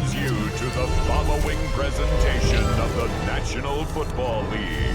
welcomes you to the following presentation of the National Football League.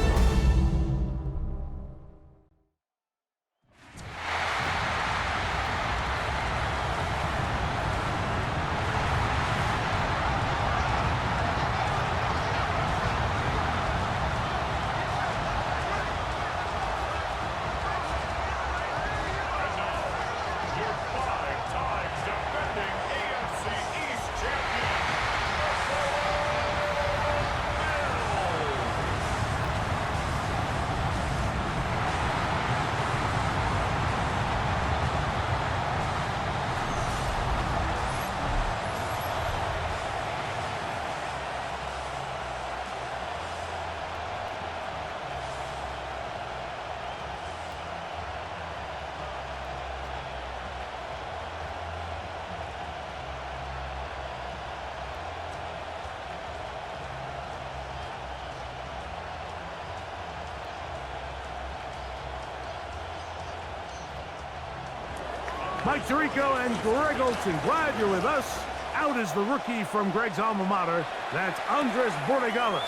Mike Tirico and Greg Olson, glad you're with us. Out is the rookie from Greg's alma mater. That's Andres Borregales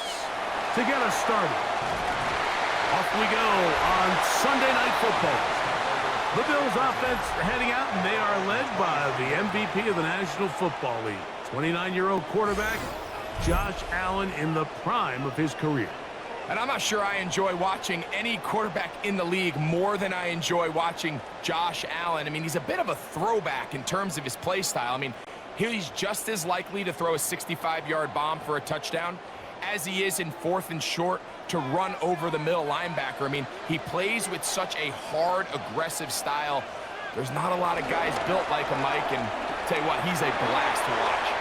to get us started. Off we go on Sunday Night Football. The Bills offense heading out, and they are led by the MVP of the National Football League, 29-year-old quarterback Josh Allen in the prime of his career. And I'm not sure I enjoy watching any quarterback in the league more than I enjoy watching Josh Allen. I mean, he's a bit of a throwback in terms of his play style. I mean, he's just as likely to throw a 65-yard bomb for a touchdown as he is in 4th and short to run over the middle linebacker. I mean, he plays with such a hard, aggressive style. There's not a lot of guys built like him, Mike, and I'll tell you what, he's a blast to watch.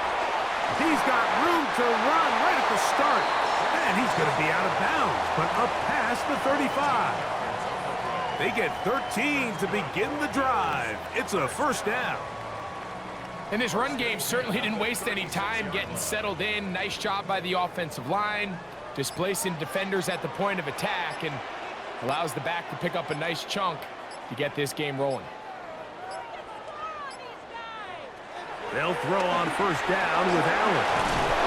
He's got room to run right at the start. And he's going to be out of bounds, but up past the 35. They get 13 to begin the drive. It's a first down. And this run game certainly didn't waste any time getting settled in. Nice job by the offensive line, displacing defenders at the point of attack, and allows the back to pick up a nice chunk to get this game rolling. They'll throw on first down with Allen.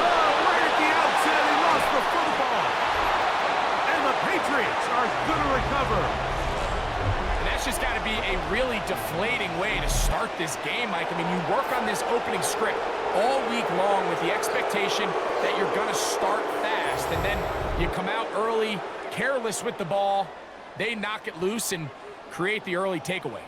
The football, and the Patriots are going to recover. And that's just got to be a really deflating way to start this game, Mike. I mean, you work on this opening script all week long with the expectation that you're going to start fast, and then you come out early, careless with the ball, they knock it loose and create the early takeaway.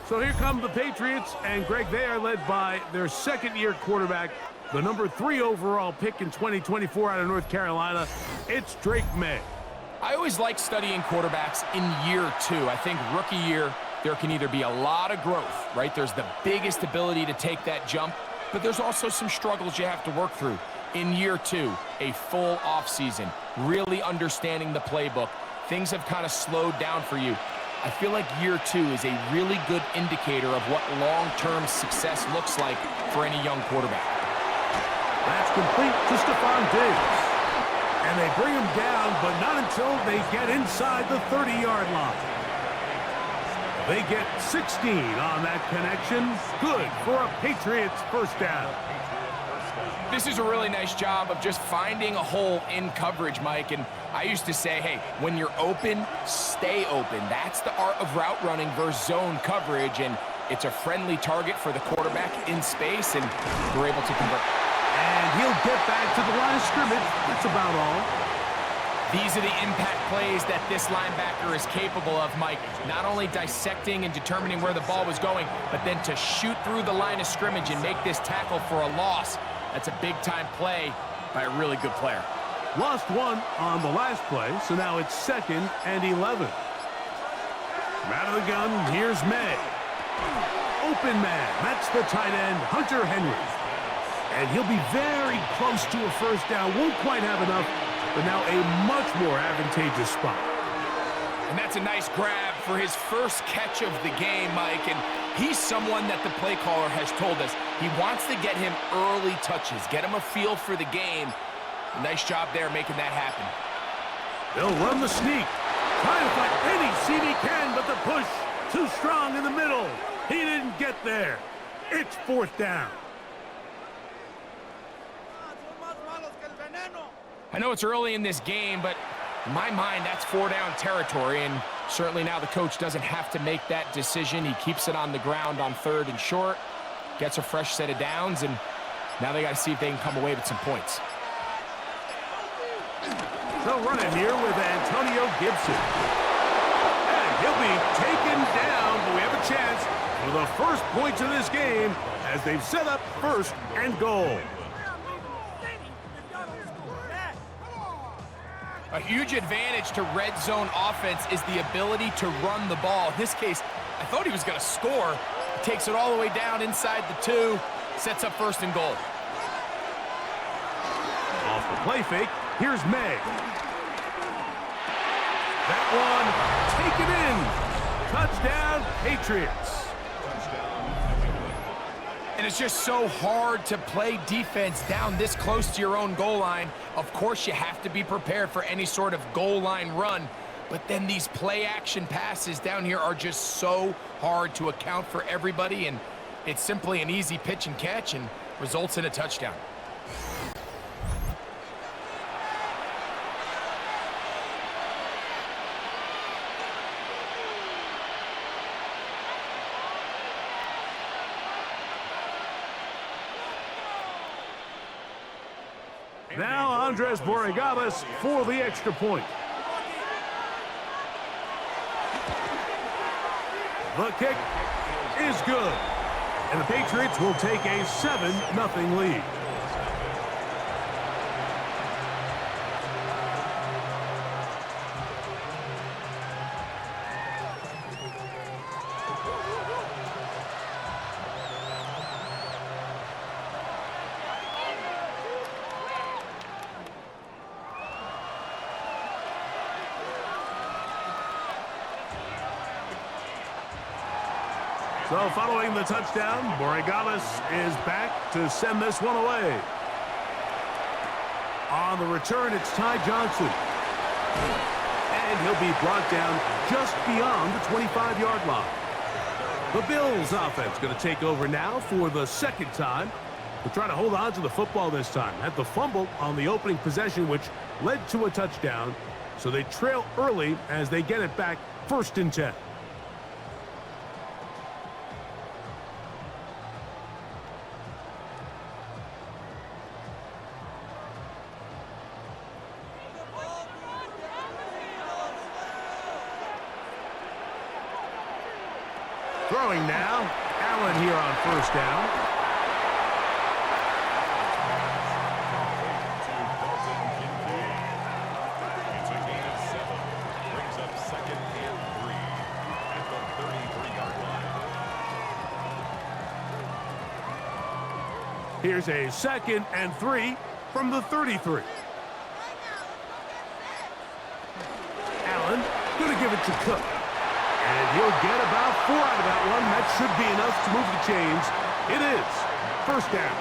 So here come the Patriots, and Greg, they are led by their second-year quarterback, the number 3 overall pick in 2024 out of North Carolina. It's Drake May. I always like studying quarterbacks in year 2. I think rookie year, there can either be a lot of growth, right? There's the biggest ability to take that jump, but there's also some struggles you have to work through. In year 2, a full offseason, really understanding the playbook. Things have kind of slowed down for you. I feel like year 2 is a really good indicator of what long-term success looks like for any young quarterback. That's complete to Stephon Diggs. And they bring him down, but not until they get inside the 30-yard line. They get 16 on that connection. Good for a Patriots first down. This is a really nice job of just finding a hole in coverage, Mike. And I used to say, hey, when you're open, stay open. That's the art of route running versus zone coverage. And it's a friendly target for the quarterback in space, and we're able to convert. And he'll get back to the line of scrimmage. That's about all. These are the impact plays that this linebacker is capable of, Mike. Not only dissecting and determining where the ball was going, but then to shoot through the line of scrimmage and make this tackle for a loss. That's a big-time play by a really good player. Lost one on the last play, so now it's 2nd and 11. From out of the gun, here's May. Open man, that's the tight end, Hunter Henry. And he'll be very close to a first down. Won't quite have enough, but now a much more advantageous spot. And that's a nice grab for his first catch of the game, Mike. And he's someone that the play caller has told us he wants to get him early touches, get him a feel for the game. A nice job there making that happen. They'll run the sneak. Trying to find any seam he can, but the push too strong in the middle. He didn't get there. It's fourth down. I know it's early in this game, but in my mind, that's 4-down territory, and certainly now the coach doesn't have to make that decision. He keeps it on the ground on 3rd and short, gets a fresh set of downs, and now they got to see if they can come away with some points. They'll run it here with Antonio Gibson. And he'll be taken down, but we have a chance for the first points of this game as they've set up 1st and goal. A huge advantage to red zone offense is the ability to run the ball. In this case, I thought he was going to score. He takes it all the way down inside the 2, sets up 1st and goal. Off the play fake, here's May. That one, take it in. Touchdown, Patriots. And it's just so hard to play defense down this close to your own goal line. Of course, you have to be prepared for any sort of goal line run. But then these play-action passes down here are just so hard to account for everybody. And it's simply an easy pitch and catch and results in a touchdown. Now Andres Borregales for the extra point. The kick is good. And the Patriots will take a 7-0 lead. So following the touchdown, Borregales is back to send this one away. On the return, it's Ty Johnson. And he'll be brought down just beyond the 25-yard line. The Bills offense going to take over now for the 2nd time. They're trying to hold on to the football this time. Had the fumble on the opening possession, which led to a touchdown. So they trail early as they get it back 1st and 10. Throwing now, Allen here on 1st down. It's a gain of 7. Brings up 2nd and 3 at the 33-yard line. Here's a 2nd and 3 from the 33. Allen going to give it to Cook. And he'll get about 4 out of that one. That should be enough to move the chains. It is 1st down.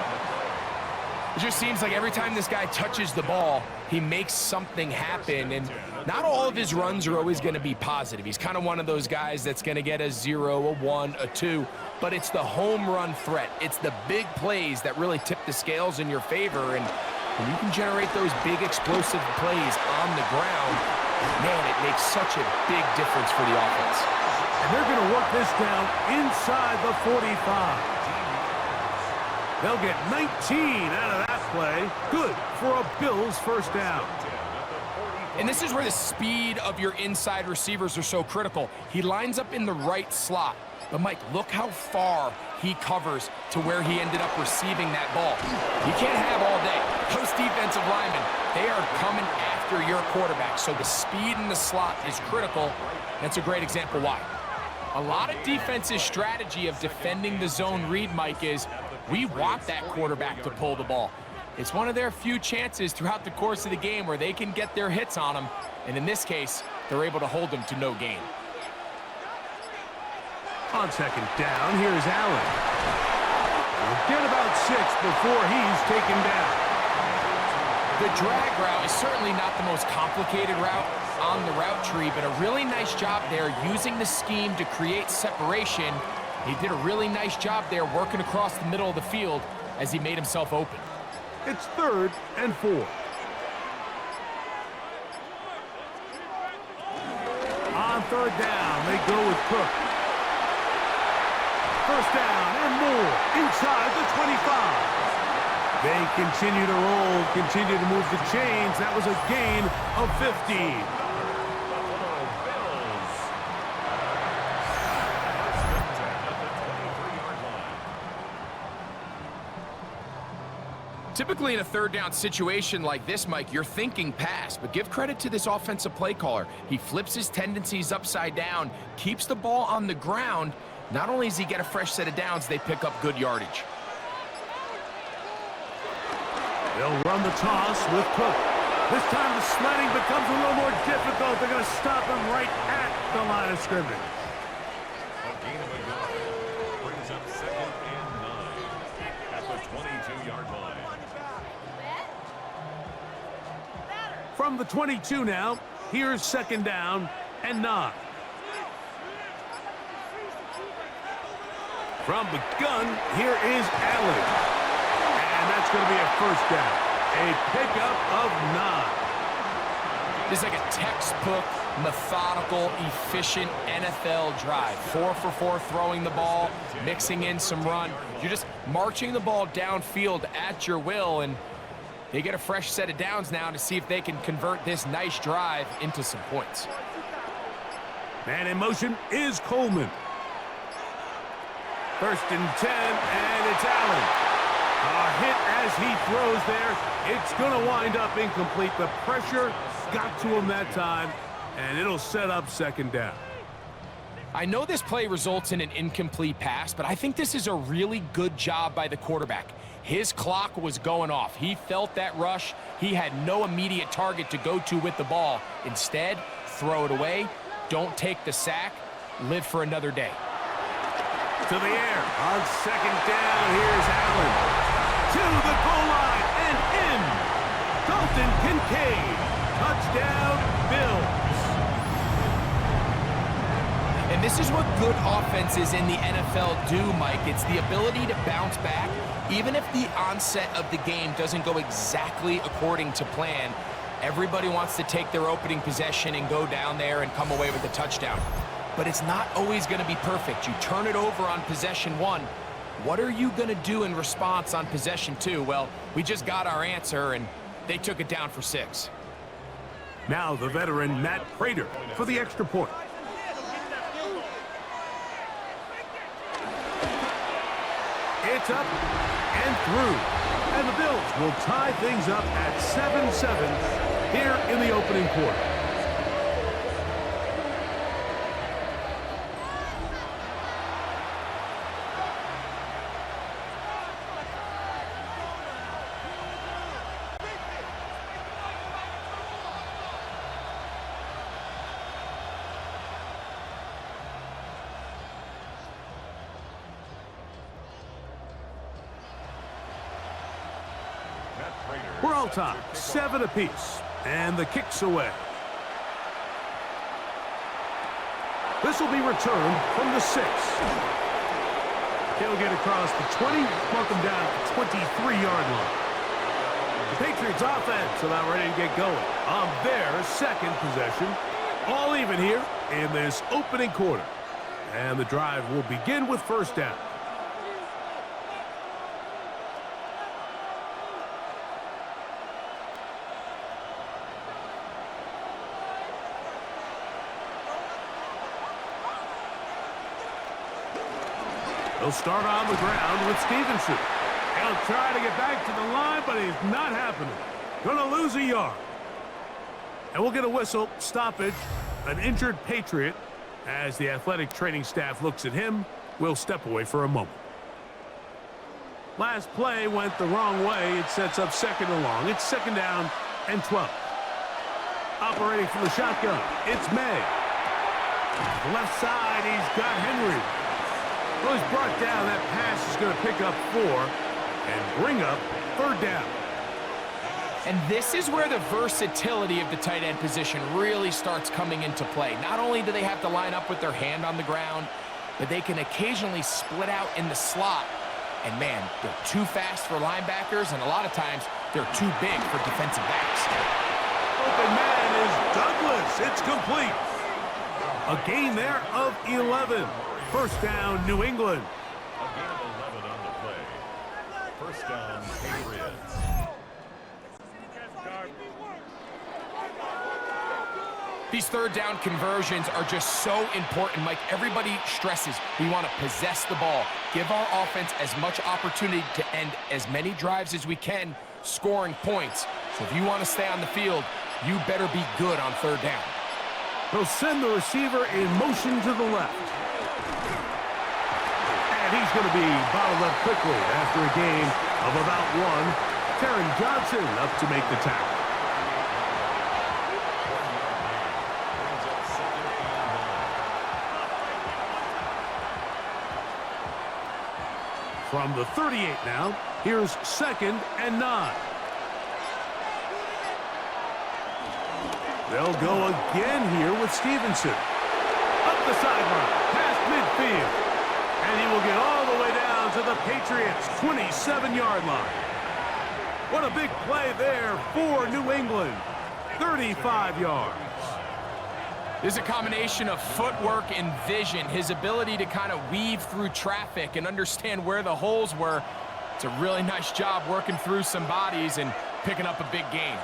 It just seems like every time this guy touches the ball, he makes something happen. And not all of his runs are always going to be positive. He's kind of one of those guys that's going to get a 0, a 1, a 2. But it's the home run threat. It's the big plays that really tip the scales in your favor. And when you can generate those big explosive plays on the ground, man, it makes such a big difference for the offense. And they're going to work this down inside the 45. They'll get 19 out of that play. Good for a Bills 1st down. And this is where the speed of your inside receivers are so critical. He lines up in the right slot. But, Mike, look how far he covers to where he ended up receiving that ball. You can't have all day. Those defensive linemen, they are coming after your quarterback. So the speed in the slot is critical. That's a great example why. A lot of defense's strategy of defending the zone read, Mike, is we want that quarterback to pull the ball. It's one of their few chances throughout the course of the game where they can get their hits on him. And in this case, they're able to hold him to no gain. On 2nd down, here's Allen. We'll get about 6 before he's taken down. The drag route is certainly not the most complicated route on the route tree, but a really nice job there using the scheme to create separation He did a really nice job there working across the middle of the field as he made himself open. It's 3rd and 4. On 3rd down, they go with Cook. 1st down and more inside the 25. They continue to roll, continue to move the chains. That was a gain of 15. Typically in a 3rd down situation like this, Mike, you're thinking pass, but give credit to this offensive play caller. He flips his tendencies upside down, keeps the ball on the ground. Not only does he get a fresh set of downs, they pick up good yardage. They'll run the toss with Cook. This time the sledding becomes a little more difficult. They're going to stop him right at the line of scrimmage. A gain of a yard brings up 2nd and 9 at the 22-yard line. From the 22 now, here's 2nd down and 9. From the gun, here is Allen. And that's going to be a 1st down. A pickup of 9. This is like a textbook, methodical, efficient NFL drive. 4 for 4 throwing the ball, mixing in some run. You're just marching the ball downfield at your will, and they get a fresh set of downs now to see if they can convert this nice drive into some points. Man in motion is Coleman. 1st and 10, and it's Allen. A hit as he throws there. It's going to wind up incomplete. The pressure got to him that time, and it'll set up 2nd down. I know this play results in an incomplete pass, but I think this is a really good job by the quarterback. His clock was going off. He felt that rush. He had no immediate target to go to with the ball. Instead, throw it away. Don't take the sack. Live for another day. To the air on 2nd down. Here's Allen. To the goal line and in. Dalton Kincaid. Touchdown, Bills. And this is what good offenses in the NFL do, Mike. It's the ability to bounce back. Even if the onset of the game doesn't go exactly according to plan, everybody wants to take their opening possession and go down there and come away with a touchdown. But it's not always going to be perfect. You turn it over on possession 1. What are you going to do in response on possession 2? Well, we just got our answer, and they took it down for 6. Now the veteran Matt Prater for the extra point. It's up and through. And the Bills will tie things up at 7-7 here in the opening quarter. We're all tied, 7 apiece, and the kick's away. This will be returned from the 6. He'll get across the 20, mark him down at the 23-yard line. The Patriots offense about ready to get going on their 2nd possession. All even here in this opening quarter. And the drive will begin with 1st down. He'll start on the ground with Stevenson. He'll try to get back to the line, but it's not happening. Going to lose a yard. And we'll get a whistle, stoppage, an injured Patriot. As the athletic training staff looks at him, we'll step away for a moment. Last play went the wrong way. It sets up 2nd and long. It's 2nd down and 12. Operating from the shotgun, it's May. To the left side, he's got Henry. Well, he's brought down. That pass is going to pick up 4 and bring up 3rd down. And this is where the versatility of the tight end position really starts coming into play. Not only do they have to line up with their hand on the ground, but they can occasionally split out in the slot. And man, they're too fast for linebackers, and a lot of times they're too big for defensive backs. Open man is Douglas. It's complete. A gain there of 11. First down, New England. A gain of 11 on the play. First down, Patriots. These third down conversions are just so important, Mike. Everybody stresses we want to possess the ball, give our offense as much opportunity to end as many drives as we can, scoring points. So if you want to stay on the field, you better be good on third down. He'll send the receiver in motion to the left. And he's going to be bottled up quickly after a gain of about 1. Taron Johnson up to make the tackle. From the 38 now, here's 2nd and 9. They'll go again here with Stevenson. Up the sideline, past midfield. And he will get all the way down to the Patriots' 27-yard line. What a big play there for New England. 35 yards. There's a combination of footwork and vision, his ability to kind of weave through traffic and understand where the holes were. It's a really nice job working through some bodies and picking up a big gain.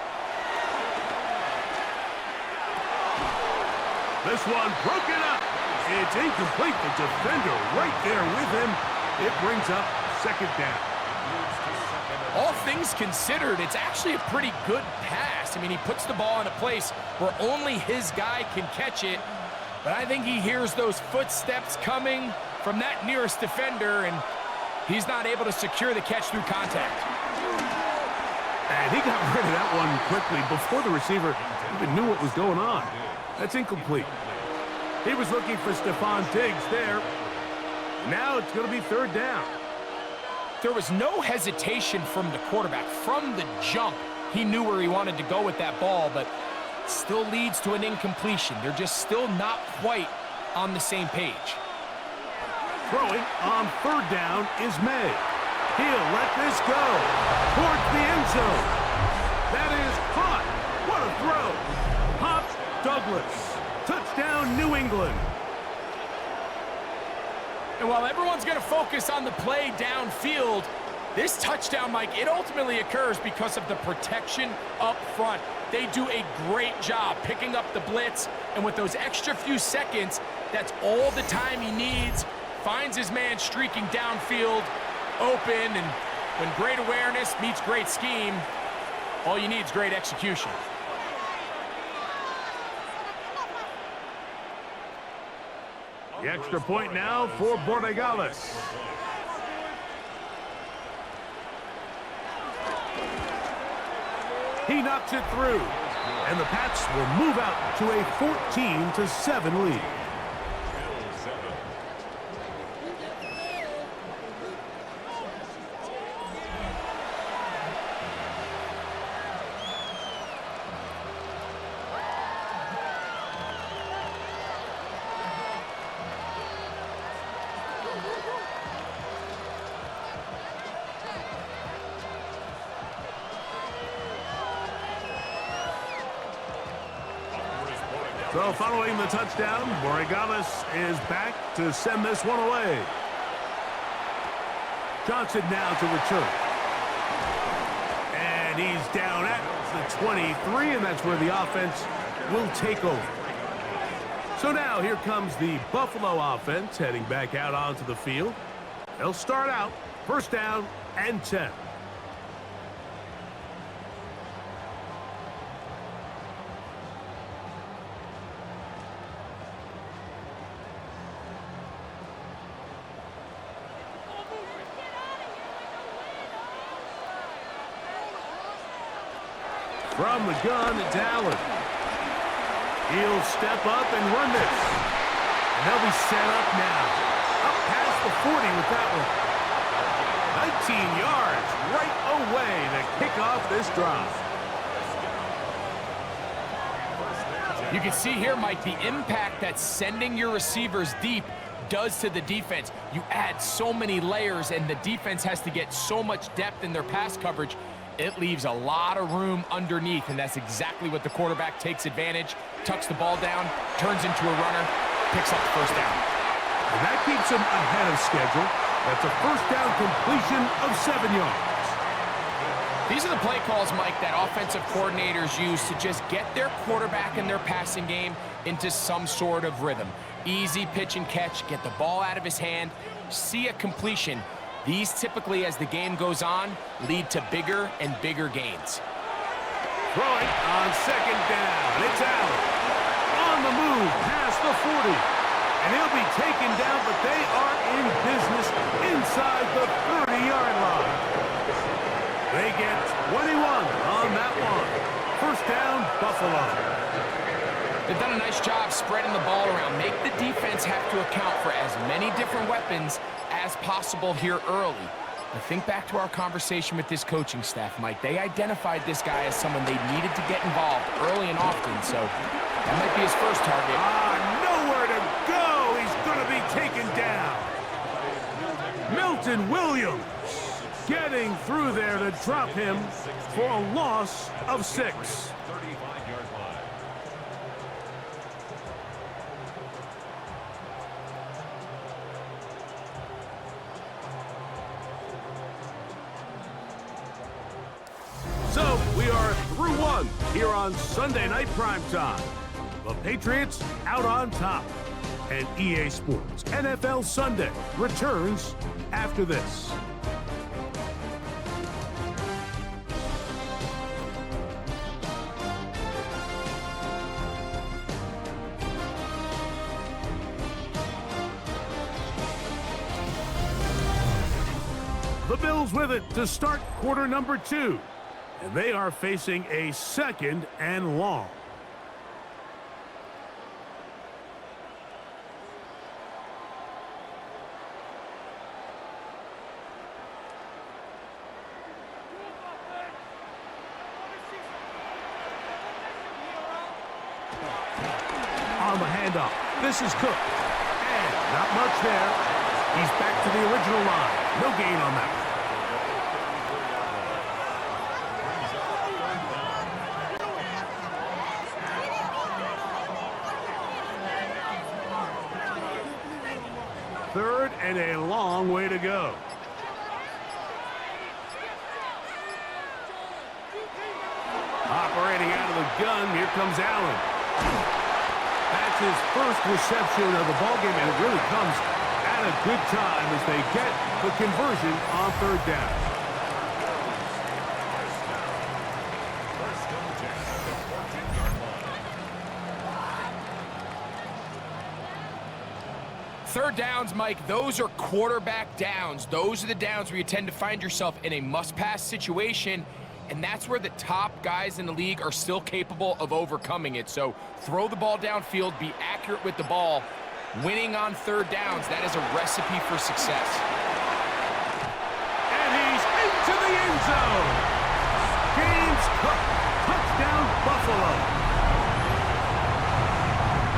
This one broken up. It's incomplete. The defender right there with him. It brings up 2nd down. All things considered, it's actually a pretty good pass. I mean, he puts the ball in a place where only his guy can catch it. But I think he hears those footsteps coming from that nearest defender, and he's not able to secure the catch through contact. And he got rid of that one quickly before the receiver even knew what was going on. That's incomplete. He was looking for Stephon Diggs there. Now it's going to be 3rd down. There was no hesitation from the quarterback. From the jump, he knew where he wanted to go with that ball, but still leads to an incompletion. They're just still not quite on the same page. Throwing on 3rd down is May. He'll let this go towards the end zone. That is caught. What a throw. Pops Douglas. Touchdown, New England. And while everyone's going to focus on the play downfield, this touchdown, Mike, it ultimately occurs because of the protection up front. They do a great job picking up the blitz, and with those extra few seconds, that's all the time he needs. Finds his man streaking downfield, open, and when great awareness meets great scheme, all you need is great execution. The extra point now for Borregales. He knocks it through, and the Pats will move out to a 14-7 lead. So following the touchdown, Borregales is back to send this one away. Johnson now to return. And he's down at the 23, and that's where the offense will take over. So now here comes the Buffalo offense heading back out onto the field. They'll start out 1st down and 10. From the gun, it's Allen. He'll step up and run this. And they'll be set up now. Up past the 40 with that one. 19 yards right away to kick off this drive. You can see here, Mike, the impact that sending your receivers deep does to the defense. You add so many layers, and the defense has to get so much depth in their pass coverage. It leaves a lot of room underneath, and that's exactly what the quarterback takes advantage, tucks the ball down, turns into a runner, picks up the first down. And that keeps him ahead of schedule. That's a first down completion of 7 yards. These are the play calls, Mike, that offensive coordinators use to just get their quarterback and their passing game into some sort of rhythm. Easy pitch and catch, get the ball out of his hand, see a completion. These typically, as the game goes on, lead to bigger and bigger gains. Throwing on second down. It's Allen. On the move past the 40. And he'll be taken down, but they are in business inside the 30-yard line. They get 21 on that one. First down, Buffalo. They've done a nice job spreading the ball around. Make the defense have to account for as many different weapons as possible here early. Now think back to our conversation with this coaching staff, Mike. They identified this guy as someone they needed to get involved early and often, so that might be his first target. Nowhere to go. He's going to be taken down. Milton Williams getting through there to drop him for a loss of 6. 35-yard line. So we are through one here on Sunday Night Primetime. The Patriots out on top. And EA Sports NFL Sunday returns after this. The Bills with it to start quarter number 2. And they are facing a 2nd and long. On the handoff, this is Cook. And not much there. He's back to the original line. No gain on that one. Third and a long way to go. Operating out of the gun, here comes Allen. That's his first reception of the ballgame, and it really comes at a good time as they get the conversion on third down. First and 10 at the 14-yard line. Third downs, Mike, those are quarterback downs. Those are the downs where you tend to find yourself in a must-pass situation, and that's where the top guys in the league are still capable of overcoming it. So throw the ball downfield, be accurate with the ball. Winning on third downs, that is a recipe for success. And he's into the end zone. James Cook, touchdown Buffalo.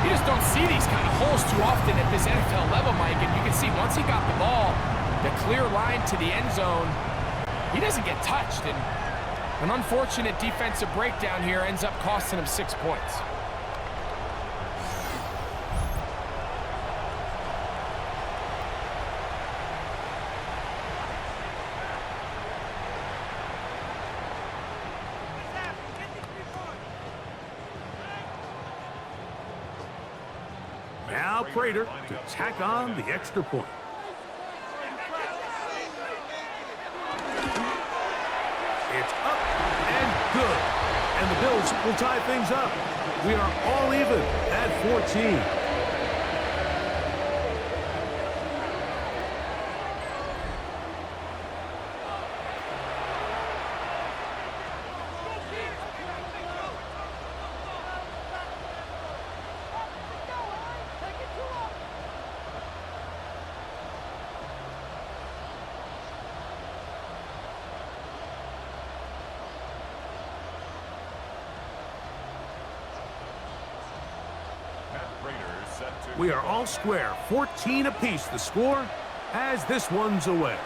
You just don't see these kind of holes too often at this NFL level, Mike, and you can see once he got the ball, the clear line to the end zone, he doesn't get touched, and an unfortunate defensive breakdown here ends up costing him 6 points. Now Prater to tack on the extra point. It's up and good. And the Bills will tie things up. We are all even at 14. Prater We are all square. 14 apiece the score as this one's away.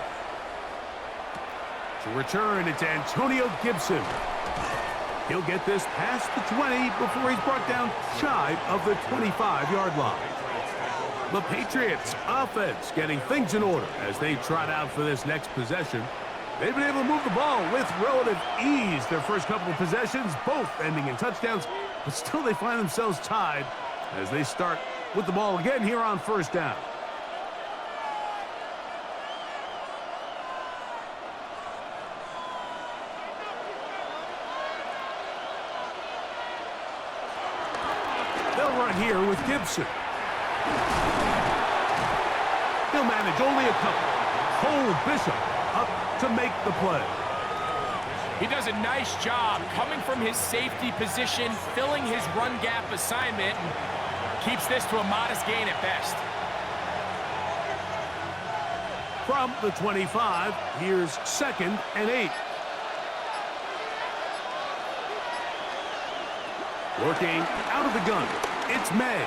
To return, it's Antonio Gibson. He'll get this past the 20 before he's brought down shy of the 25-yard line. The Patriots offense getting things in order as they trot out for this next possession. They've been able to move the ball with relative ease their first couple of possessions, both ending in touchdowns, but still they find themselves tied as they start with the ball again here on first down. They'll run here with Gibson. He'll manage only a couple. Cole Bishop up to make the play. He does a nice job coming from his safety position, filling his run gap assignment, and keeps this to a modest gain at best. From the 25, here's 2nd and 8. Working out of the gun, it's May.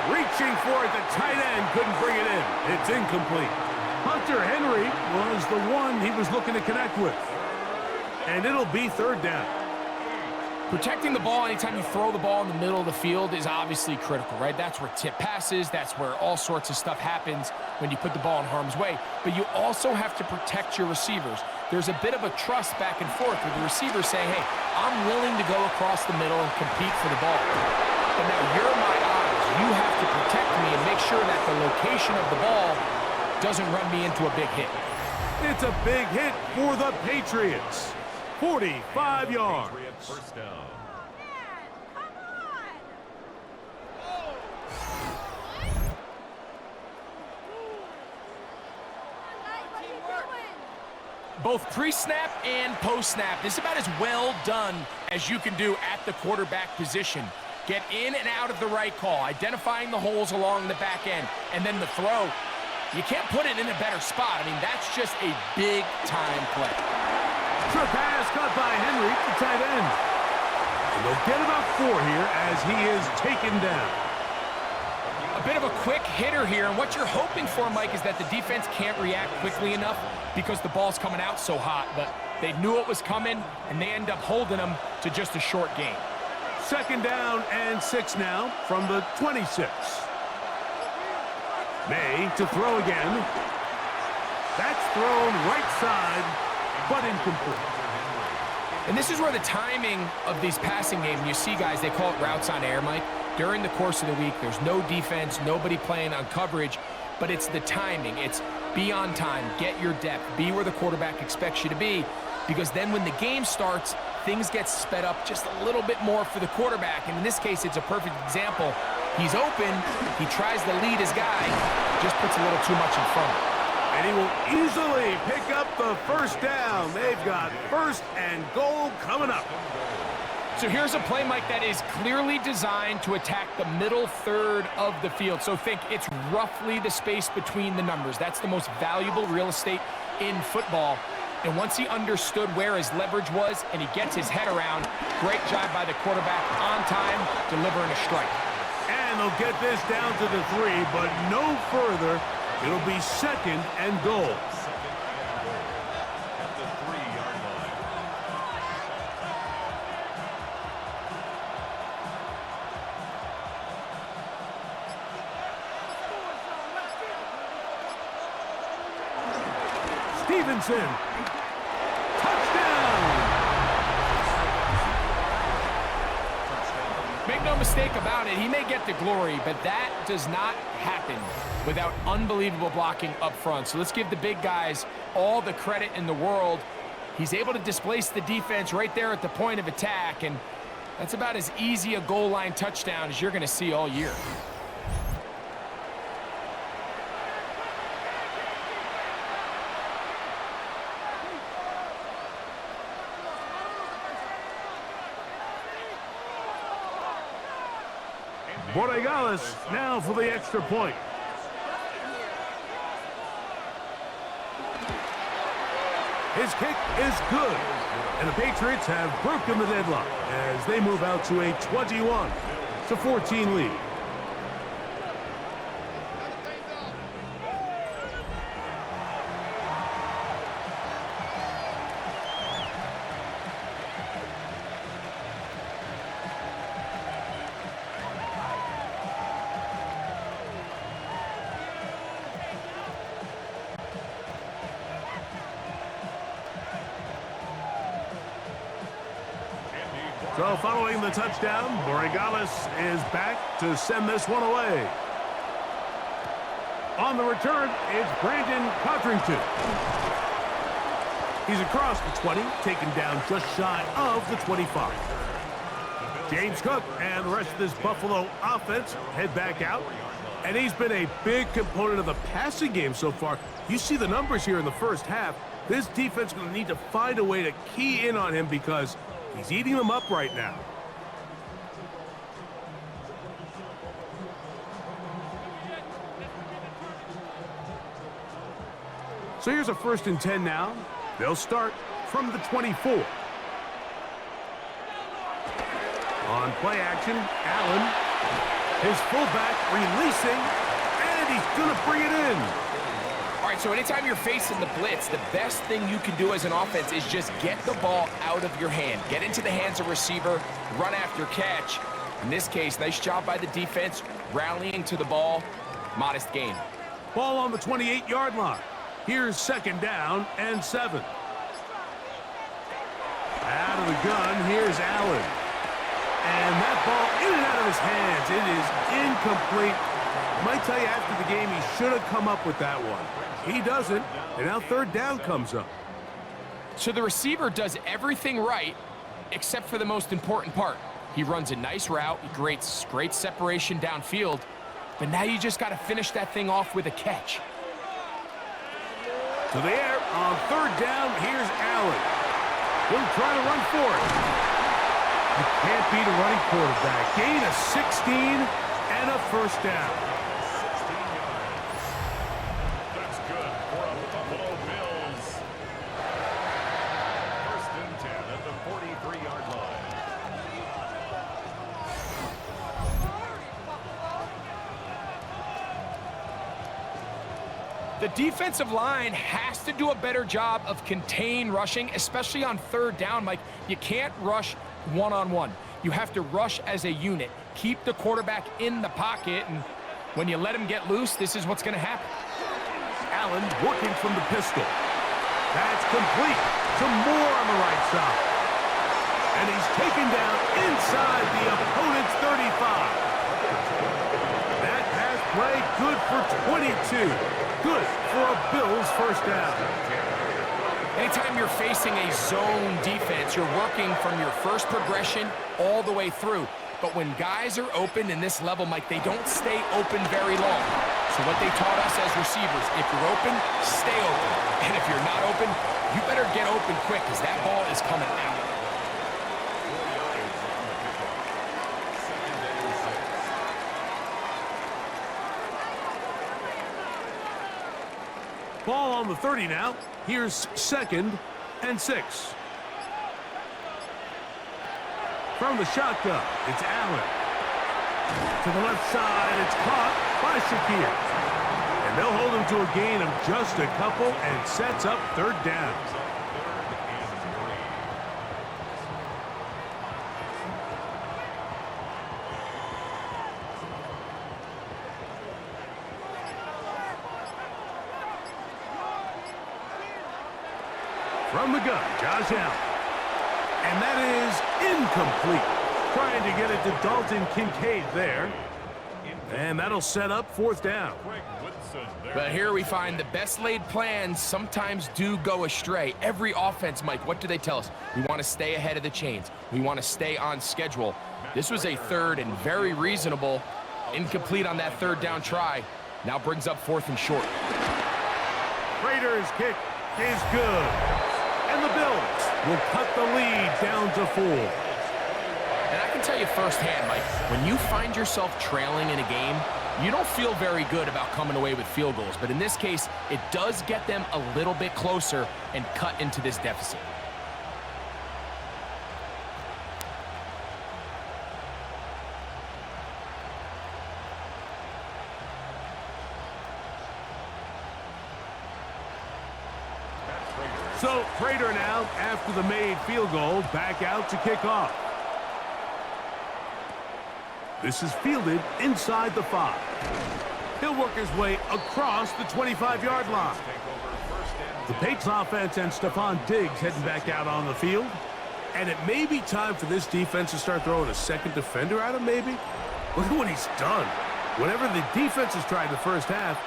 Reaching for it, the tight end couldn't bring it in. It's incomplete. Hunter Henry was the one he was looking to connect with. And it'll be 3rd down. Protecting the ball anytime you throw the ball in the middle of the field is obviously critical, right? That's where tip passes, that's where all sorts of stuff happens when you put the ball in harm's way. But you also have to protect your receivers. There's a bit of a trust back and forth with the receiver saying, hey, I'm willing to go across the middle and compete for the ball. But now you're my eyes. You have to protect me and make sure that the location of the ball doesn't run me into a big hit. It's a big hit for the Patriots. 45 yards. Patriots first down. Both pre-snap and post-snap, this is about as well done as you can do at the quarterback position. Get in and out of the right call, identifying the holes along the back end, and then the throw. You can't put it in a better spot. I mean, that's just a big-time play. Short pass caught by Henry, the tight end. And they'll get about 4 here as he is taken down. A bit of a quick hitter here, and what you're hoping for, Mike, is that the defense can't react quickly enough because the ball's coming out so hot. But they knew it was coming, and they end up holding them to just a short gain. 2nd down and 6 now from the 26. May to throw again. That's thrown right side, but incomplete. And this is where the timing of these passing games, you see guys, they call it routes on air, Mike. During the course of the week, there's no defense, nobody playing on coverage, but it's the timing. It's be on time, get your depth, be where the quarterback expects you to be, because then when the game starts, things get sped up just a little bit more for the quarterback. And in this case, it's a perfect example. He's open, he tries to lead his guy, just puts a little too much in front of him. And he will easily pick up the first down. They've got 1st and goal coming up. So here's a play, Mike, that is clearly designed to attack the middle third of the field. So think it's roughly the space between the numbers. That's the most valuable real estate in football. And once he understood where his leverage was and he gets his head around, great job by the quarterback on time, delivering a strike. And they'll get this down to the 3, but no further. It'll be 2nd and goal. At the 3-yard line. Stevenson. Touchdown! Make no mistake about it, he may get the glory, but that does not happen without unbelievable blocking up front. So let's give the big guys all the credit in the world. He's able to displace the defense right there at the point of attack, and that's about as easy a goal line touchdown as you're going to see all year. Borregales now for the extra point. His kick is good, and the Patriots have broken the deadlock as they move out to a 21-14 lead. So following the touchdown, Borregales is back to send this one away. On the return, it's Brandon Codrington. He's across the 20, taken down just shy of the 25. James Cook and the rest of this Buffalo offense head back out. And he's been a big component of the passing game so far. You see the numbers here in the first half. This defense is going to need to find a way to key in on him because he's eating them up right now. So here's a 1st and 10 now. They'll start from the 24. On play action, Allen. His fullback releasing, and he's going to bring it in. All right, so anytime you're facing the blitz, the best thing you can do as an offense is just get the ball out of your hand. Get into the hands of receiver, run after catch. In this case, nice job by the defense, rallying to the ball. Modest gain. Ball on the 28-yard line. Here's 2nd down and 7. Out of the gun, here's Allen. And that ball in and out of his hands. It is incomplete. I might tell you after the game he should have come up with that one. He doesn't, and now 3rd down comes up. So the receiver does everything right except for the most important part. He runs a nice route, he creates great separation downfield, but now you just got to finish that thing off with a catch. To the air on 3rd down, here's Allen. He'll try to run for it. You can't beat a running quarterback. Gain of 16 and a 1st down. 16 yards. That's good for the Buffalo Bills. 1st and 10 at the 43-yard line. The defensive line has to do a better job of contain rushing, especially on 3rd down, Mike. You can't rush one-on-one. You have to rush as a unit. Keep the quarterback in the pocket, and when you let him get loose, this is what's going to happen. Allen working from the pistol. That's complete. Some more on the right side. And he's taken down inside the opponent's 35. That pass play good for 22. Good for a Bills 1st down. Anytime you're facing a zone defense, you're working from your first progression all the way through. But when guys are open in this level, Mike, they don't stay open very long. So what they taught us as receivers, if you're open, stay open. And if you're not open, you better get open quick because that ball is coming out. Ball on the 30 now. Here's 2nd and 6. From the shotgun, it's Allen. To the left side, it's caught by Shakir. And they'll hold him to a gain of just a couple and sets up 3rd down. From the gun, Josh Allen. And that is incomplete. Trying to get it to Dalton Kincaid there. And that'll set up 4th down. But here we find the best laid plans sometimes do go astray. Every offense, Mike, what do they tell us? We want to stay ahead of the chains. We want to stay on schedule. This was a 3rd and very reasonable. Incomplete on that 3rd down try. Now brings up 4th and short. Raiders kick is good. And the Bills will cut the lead down to 4. And I can tell you firsthand, Mike, when you find yourself trailing in a game, you don't feel very good about coming away with field goals. But in this case, it does get them a little bit closer and cut into this deficit. So Prater now, after the made field goal, back out to kick off. This is fielded inside the 5. He'll work his way across the 25-yard line. The Patriots offense and Stephon Diggs heading back out on the field. And it may be time for this defense to start throwing a second defender at him, maybe? Look at what he's done. Whatever the defense has tried in the first half,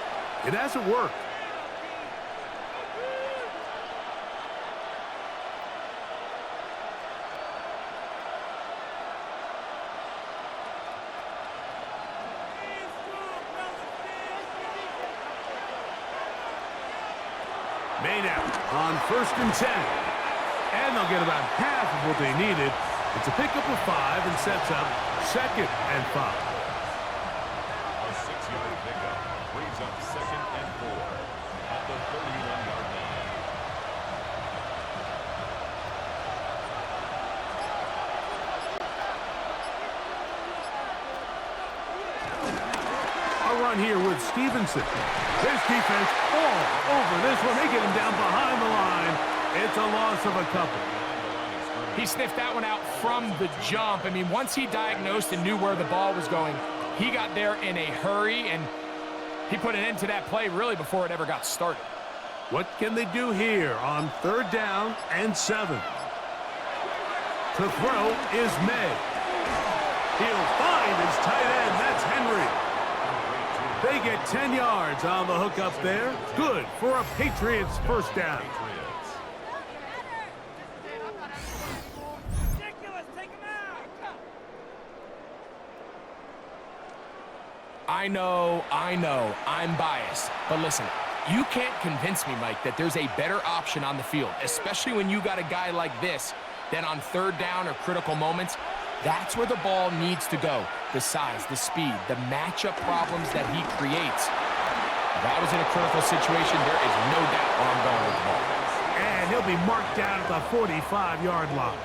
it hasn't worked. Made out on 1st and 10. And they'll get about half of what they needed. It's a pickup of 5 and sets up 2nd and 5. A 6-yard pickup brings up 2nd and 4 at the 31-yard line. A run here with Stevenson. This defense all over this one. They get him down behind the line. It's a loss of a couple. He sniffed that one out from the jump. I mean, once he diagnosed and knew where the ball was going, he got there in a hurry, and he put an end to that play really before it ever got started. What can they do here on 3rd down and 7? To throw is May. He'll find his tight end. That's Henry. They get 10 yards on the hook up there. Good for a Patriots first down. I know, I'm biased. But listen, you can't convince me, Mike, that there's a better option on the field, especially when you got a guy like this, than on 3rd down or critical moments. That's where the ball needs to go. The size, the speed, the matchup problems that he creates. If I was in a critical situation, there is no doubt where I'm going with the ball. And he'll be marked down at the 45-yard line.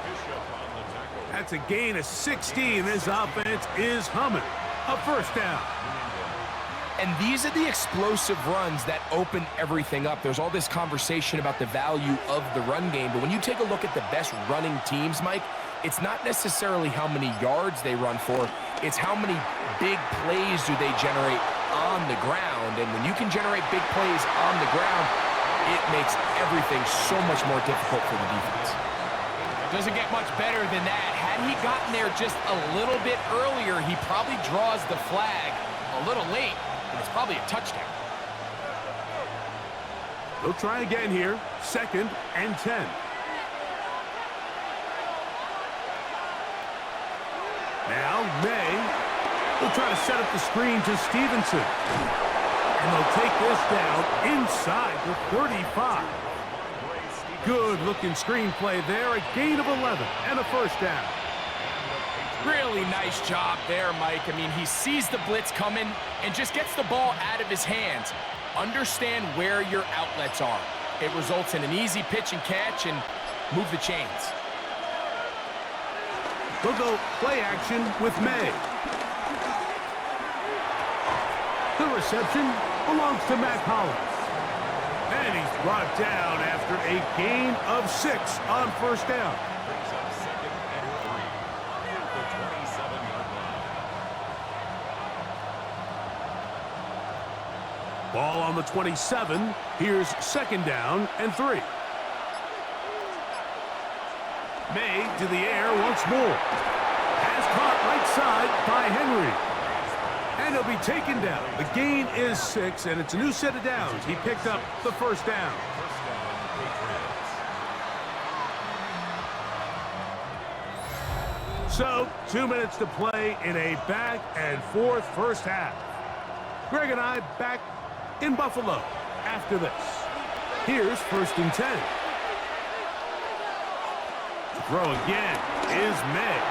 That's a gain of 16. This offense is humming. A first down. And these are the explosive runs that open everything up. There's all this conversation about the value of the run game, but when you take a look at the best running teams, Mike, it's not necessarily how many yards they run for, it's how many big plays do they generate on the ground. And when you can generate big plays on the ground, it makes everything so much more difficult for the defense. Doesn't get much better than that. Had he gotten there just a little bit earlier, he probably draws the flag a little late, and it's probably a touchdown. They'll try again here. 2nd and 10. Now May will try to set up the screen to Stevenson. And they'll take this down inside the 35. Good-looking screenplay there. A gain of 11 and a first down. Really nice job there, Mike. I mean, he sees the blitz coming and just gets the ball out of his hands. Understand where your outlets are. It results in an easy pitch and catch and move the chains. They'll go play action with May. The reception belongs to Matt Collins. And he's brought down after a gain of 6 on first down. Brings up 2nd and 3 at the 27-yard line. Ball on the 27. Here's 2nd down and 3. May to the air once more. Has caught right side by Henry. And he'll be taken down. The gain is 6, and it's a new set of downs. He picked up the first down. First down, Patriots. So, 2 minutes to play in a back-and-forth first half. Greg and I back in Buffalo after this. Here's 1st and 10. The throw again is May.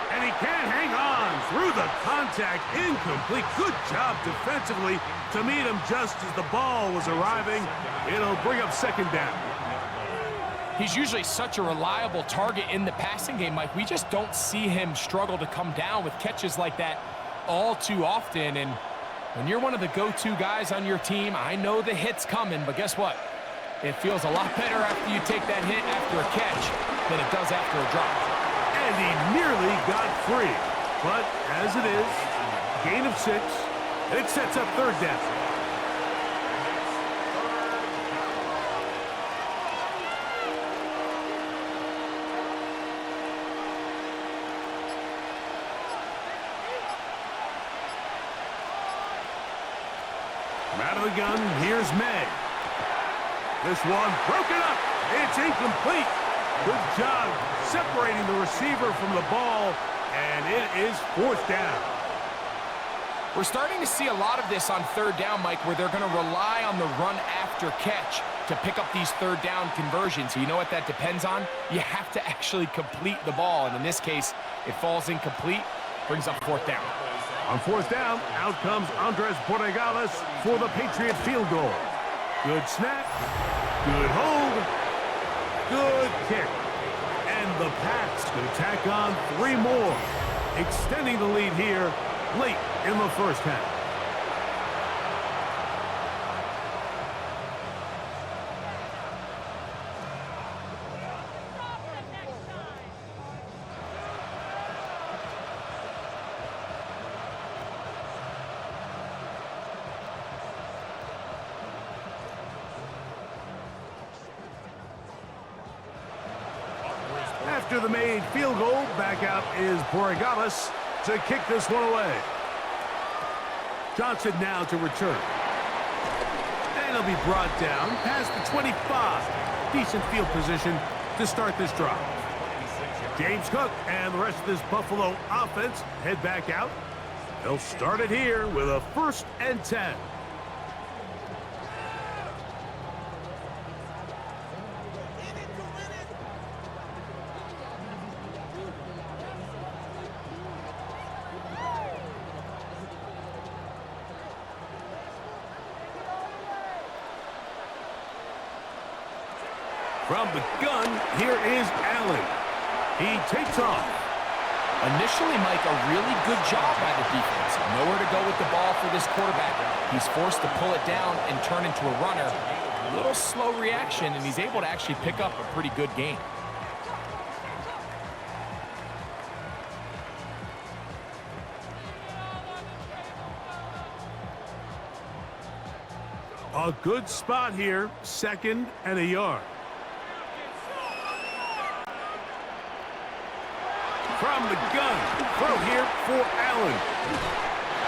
And he can't hang on through the contact. Incomplete. Good job defensively to meet him just as the ball was arriving. It'll bring up 2nd down. He's usually such a reliable target in the passing game, Mike. We just don't see him struggle to come down with catches like that all too often. And when you're one of the go-to guys on your team, I know the hit's coming, but guess what? It feels a lot better after you take that hit after a catch than it does after a drop. And he nearly got free. But as it is, gain of 6, and it sets up 3rd down. From out of the gun, here's May. This one broken up. It's incomplete. Good job separating the receiver from the ball, and it is 4th down. We're starting to see a lot of this on 3rd down, Mike, where they're going to rely on the run after catch to pick up these 3rd down conversions. You know what that depends on? You have to actually complete the ball, and in this case, it falls incomplete, brings up 4th down. On 4th down, out comes Andres Borregales for the Patriot field goal. Good snap, good hold, good kick. And the Pats going to tack on 3 more, extending the lead here late in the 1st half. After the made field goal, back out is Borregales to kick this one away. Johnson now to return. And he'll be brought down past the 25. Decent field position to start this drive. James Cook and the rest of this Buffalo offense head back out. They'll start it here with a 1st and 10. From the gun, here is Allen. He takes off. Initially, Mike, a really good job by the defense. Nowhere to go with the ball for this quarterback. He's forced to pull it down and turn into a runner. A little slow reaction, and he's able to actually pick up a pretty good gain. A good spot here, 2nd and a yard. From the gun, throw here for Allen.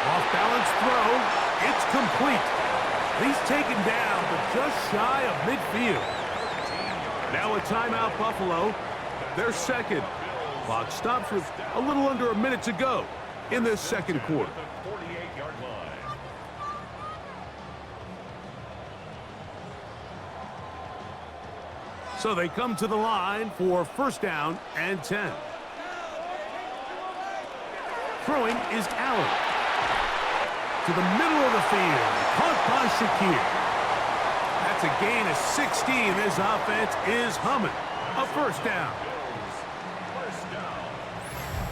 Off-balance throw, it's complete. He's taken down, but just shy of midfield. Now a timeout, Buffalo. Their 2nd. Clock stops with a little under a minute to go in this 2nd quarter. So they come to the line for 1st down and 10. Throwing is Allen. To the middle of the field. Caught by Shakir. That's a gain of 16. This offense is humming. A 1st down.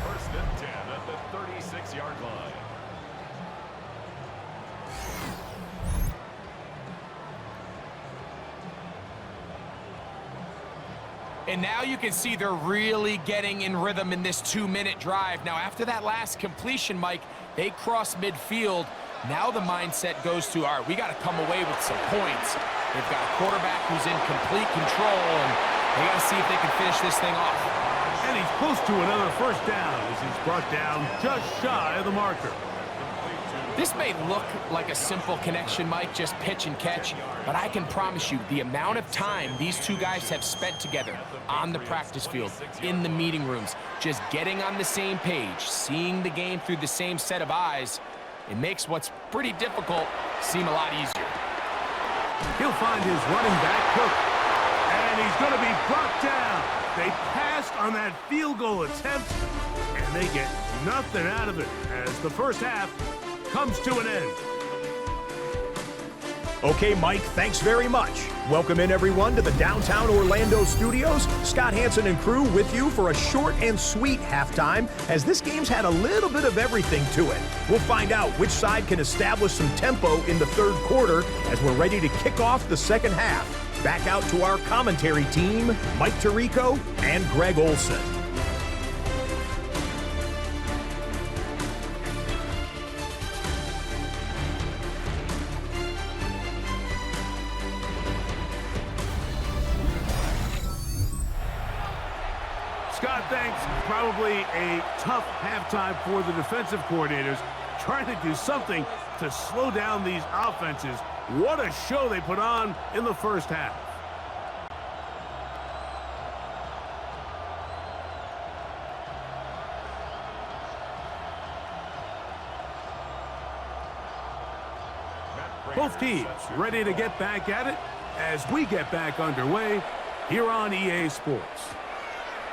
1st and 10 at the 36-yard line. And now you can see they're really getting in rhythm in this 2-minute drive. Now, after that last completion, Mike, they cross midfield. Now the mindset goes to, all right, we got to come away with some points. They've got a quarterback who's in complete control, and they got to see if they can finish this thing off. And he's close to another 1st down as he's brought down just shy of the marker. This may look like a simple connection, Mike, just pitch and catch, but I can promise you the amount of time these 2 guys have spent together on the practice field, in the meeting rooms, just getting on the same page, seeing the game through the same set of eyes, it makes what's pretty difficult seem a lot easier. He'll find his running back, Cook, and he's going to be brought down. They passed on that field goal attempt, and they get nothing out of it as the 1st half comes to an end. Okay, Mike, thanks very much. Welcome in, everyone, to the downtown Orlando studios. Scott Hansen and crew with you for a short and sweet halftime, as this game's had a little bit of everything to it. We'll find out which side can establish some tempo in the 3rd quarter as we're ready to kick off the 2nd half. Back out to our commentary team, Mike Tirico and Greg Olson. Scott, thanks. Probably a tough halftime for the defensive coordinators, trying to do something to slow down these offenses. What a show they put on in the first half. Both teams ready to get back at it as we get back underway here on EA Sports.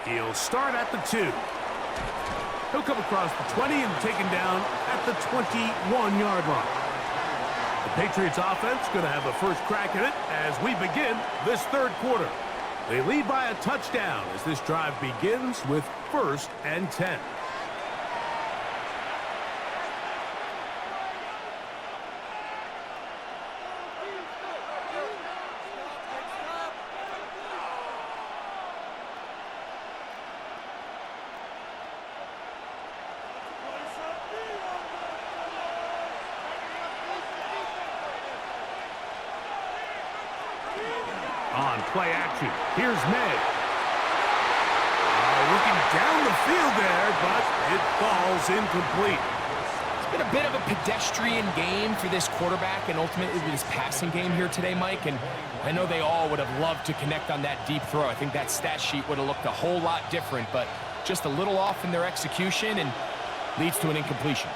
He'll start at the 2. He'll come across the 20 and taken down at the 21-yard line. The Patriots offense going to have a first crack at it as we begin this third quarter. They lead by a touchdown as this drive begins with 1st and 10. On play action, here's May. Looking down the field there, but it falls incomplete. It's been a bit of a pedestrian game for this quarterback and ultimately this passing game here today, Mike. And I know they all would have loved to connect on that deep throw. I think that stat sheet would have looked a whole lot different, but just a little off in their execution and leads to an incompletion.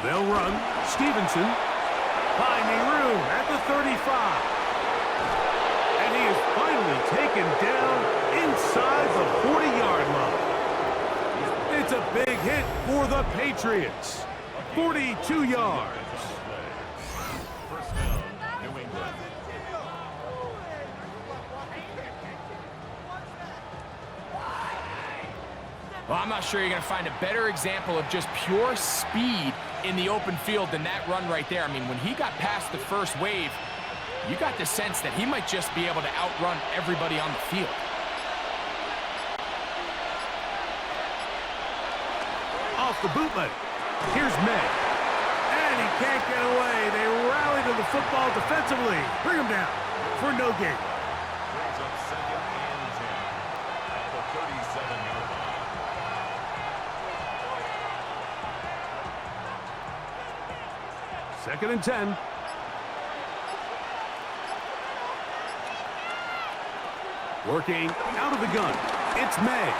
They'll run. Stevenson finding room at the 35. And he is finally taken down inside the 40-yard line. It's a big hit for the Patriots. 42 yards. First down, New England. Well, I'm not sure you're going to find a better example of just pure speed in the open field than that run right there. I mean, when he got past the first wave, you got the sense that he might just be able to outrun everybody on the field. Off the bootleg. Here's May. And he can't get away. They rally to the football defensively. Bring him down for no gain. Brings up 2nd and 10 at the 37-yard line. Second and 10. Working out of the gun. It's May.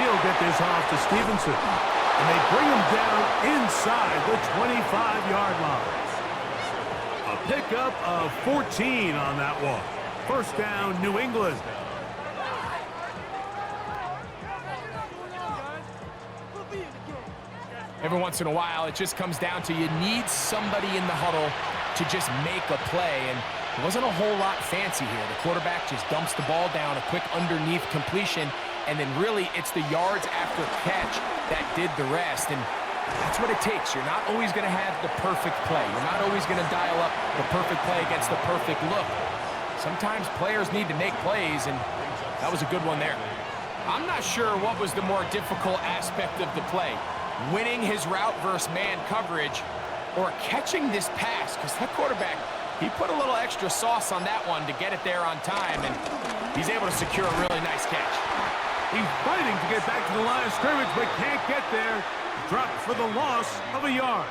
He'll get this off to Stevenson. And they bring him down inside the 25-yard line. A pickup of 14 on that one. First down, New England. Every once in a while, it just comes down to you need somebody in the huddle to just make a play, and it wasn't a whole lot fancy here. The quarterback just dumps the ball down, a quick underneath completion, and then really it's the yards after catch that did the rest, and that's what it takes. You're not always going to have the perfect play. You're not always going to dial up the perfect play against the perfect look. Sometimes players need to make plays, and that was a good one there. I'm not sure what was the more difficult aspect of the play. Winning his route versus man coverage or catching this pass, because that quarterback, he put a little extra sauce on that one to get it there on time, and he's able to secure a really nice catch. He's fighting to get back to the line of scrimmage, but can't get there. Dropped for the loss of a yard.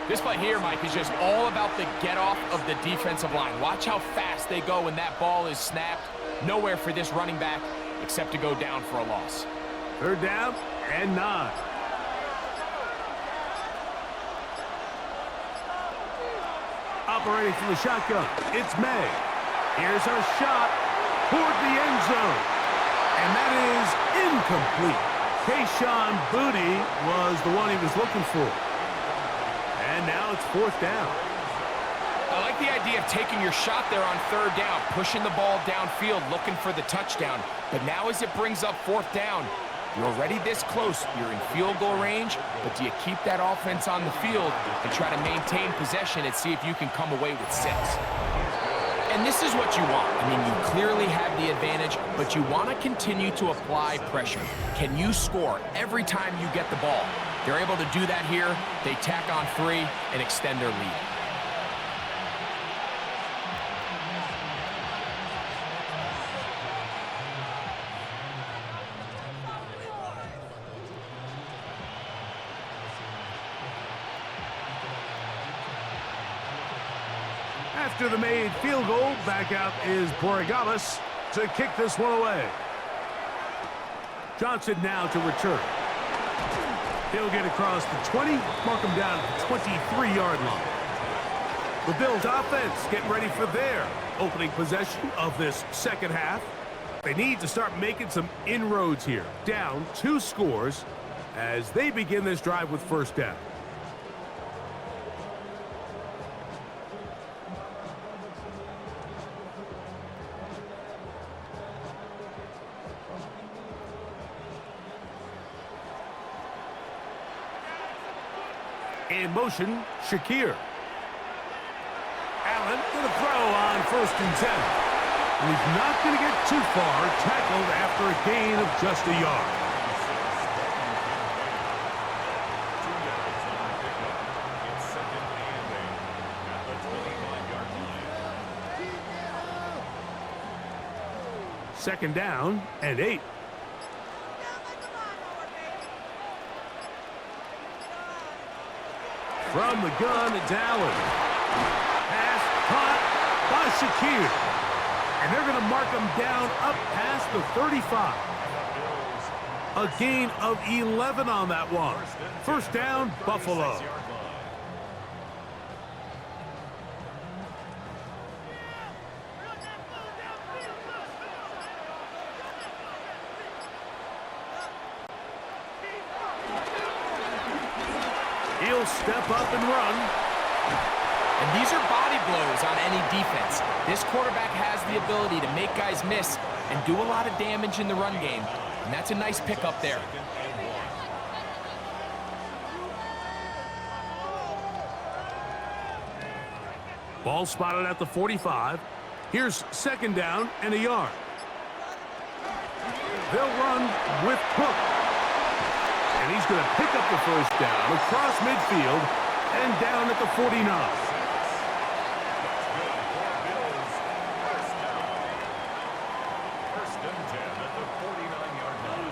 This play here, Mike, is just all about the get-off of the defensive line. Watch how fast they go when that ball is snapped. Nowhere for this running back except to go down for a loss. Third down and 9. Operating from the shotgun, it's May. Here's a shot toward the end zone. And that is incomplete. Kayshon Boutte was the one he was looking for. And now it's 4th down. I like the idea of taking your shot there on 3rd down, pushing the ball downfield, looking for the touchdown. But now as it brings up 4th down, you're already this close. You're in field goal range, but do you keep that offense on the field and try to maintain possession and see if you can come away with 6? And this is what you want. I mean, you clearly have the advantage, but you want to continue to apply pressure. Can you score every time you get the ball? They're able to do that here. They tack on 3 and extend their lead. After the made field goal, back out is Borregales to kick this one away. Johnson now to return. He'll get across the 20, mark him down at the 23-yard line. The Bills offense getting ready for their opening possession of this second half. They need to start making some inroads here. Down 2 scores as they begin this drive with first down. In motion, Shakir. Allen with a throw on 1st and 10. And he's not going to get too far, tackled after a gain of just a yard. It's 2nd and 8 at the 25-yard line. 2nd down and 8. From the gun, it's Allen. Pass caught by Shakir. And they're going to mark him down up past the 35. A gain of 11 on that one. First down, Buffalo. He'll step up and run. And these are body blows on any defense. This quarterback has the ability to make guys miss and do a lot of damage in the run game. And that's a nice pickup there. Ball spotted at the 45. Here's 2nd down and a yard. They'll run with Cook. And he's going to pick up the first down across midfield and down at the 49. First and 10 at the 49-yard line.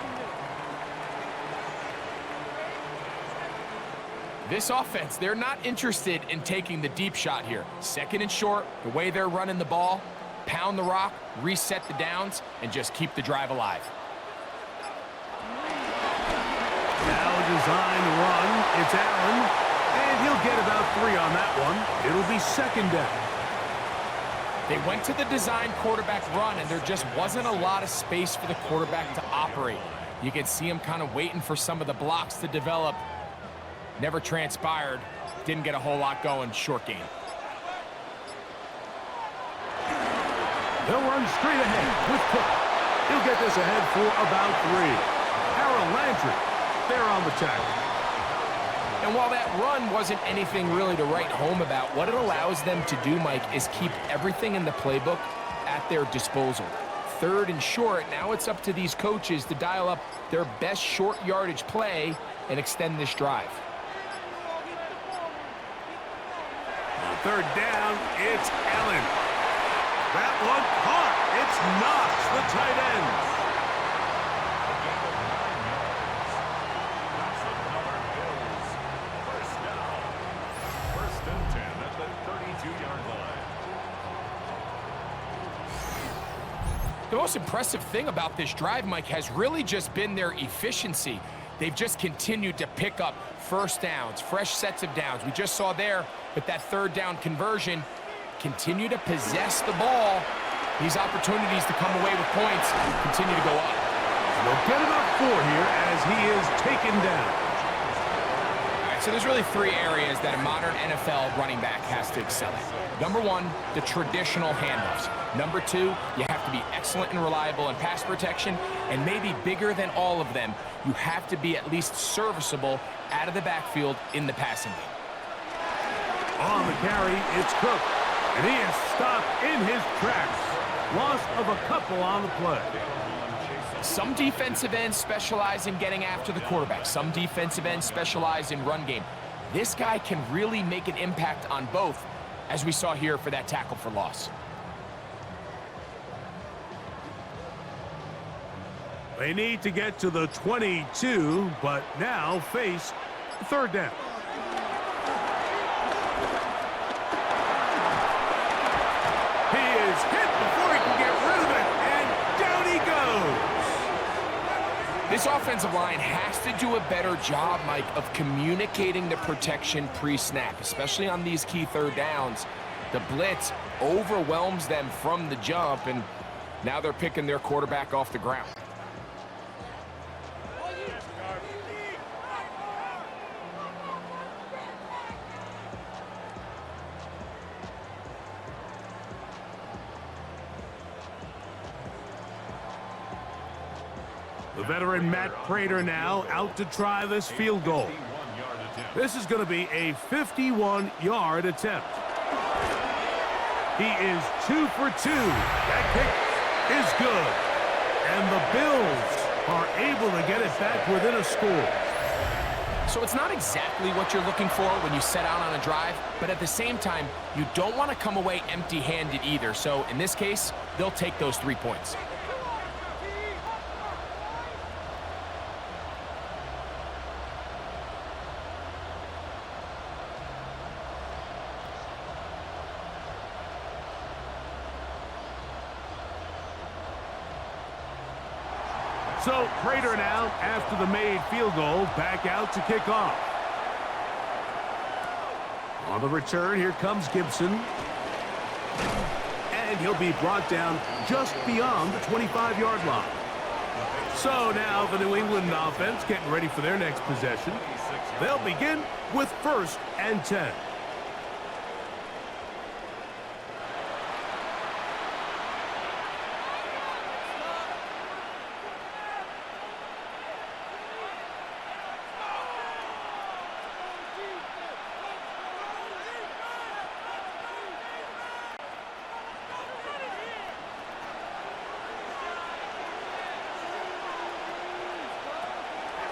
This offense, they're not interested in taking the deep shot here. 2nd and short, the way they're running the ball, pound the rock, reset the downs, and just keep the drive alive. Now designed run. It's Allen. And he'll get about 3 on that one. It'll be 2nd down. They went to the design quarterback run, and there just wasn't a lot of space for the quarterback to operate. You can see him kind of waiting for some of the blocks to develop. Never transpired. Didn't get a whole lot going. Short game. They'll run straight ahead with Cook. He'll get this ahead for about 3. Harold Landry there on the tackle. And while that run wasn't anything really to write home about, what it allows them to do, Mike, is keep everything in the playbook at their disposal. 3rd and short, now it's up to these coaches to dial up their best short yardage play and extend this drive. On 3rd down, it's Allen. That one caught. It's Knox, the tight end. First and 10 at the 32-yard line. The most impressive thing about this drive, Mike, has really just been their efficiency. They've just continued to pick up first downs, fresh sets of downs. We just saw there with that 3rd down conversion, continue to possess the ball. These opportunities to come away with points continue to go up. They'll get about 4 here as he is taken down. All right, so there's really 3 areas that a modern NFL running back has to excel at. Number 1, the traditional handoffs. Number 2, you have to be excellent and reliable in pass protection. And maybe bigger than all of them, you have to be at least serviceable out of the backfield in the passing game. On the carry, it's Cook. And he is stopped in his tracks. Loss of a couple on the play. Some defensive ends specialize in getting after the quarterback. Some defensive ends specialize in run game. This guy can really make an impact on both, as we saw here for that tackle for loss. They need to get to the 22, but now face 3rd down. This offensive line has to do a better job, Mike, of communicating the protection pre-snap, especially on these key third downs. The blitz overwhelms them from the jump, and now they're picking their quarterback off the ground. The veteran Matt Prater now out to try this field goal. This is going to be a 51-yard attempt. He is 2 for 2. That kick is good. And the Bills are able to get it back within a score. So it's not exactly what you're looking for when you set out on a drive, but at the same time, you don't want to come away empty-handed either. So in this case, they'll take those 3 points. So Prater now, after the made field goal, back out to kick off. On the return, here comes Gibson. And he'll be brought down just beyond the 25-yard line. So now the New England offense getting ready for their next possession. They'll begin with 1st and 10.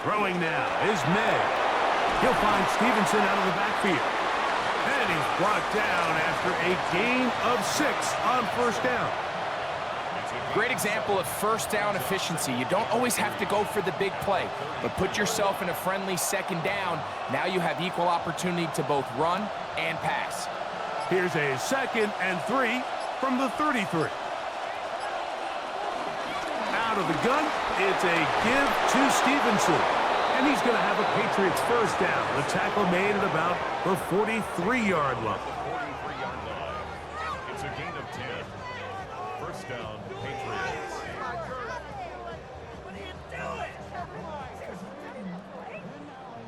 Throwing now is May. He'll find Stevenson out of the backfield. And he's brought down after a gain of 6 on 1st down. Great example of 1st down efficiency. You don't always have to go for the big play, but put yourself in a friendly 2nd down. Now you have equal opportunity to both run and pass. Here's a 2nd and 3 from the 33. Out of the gun, it's a give to Stevenson. And he's going to have a Patriots 1st down. The tackle made at about the 43-yard line. It's a gain of 10. 1st down, Patriots.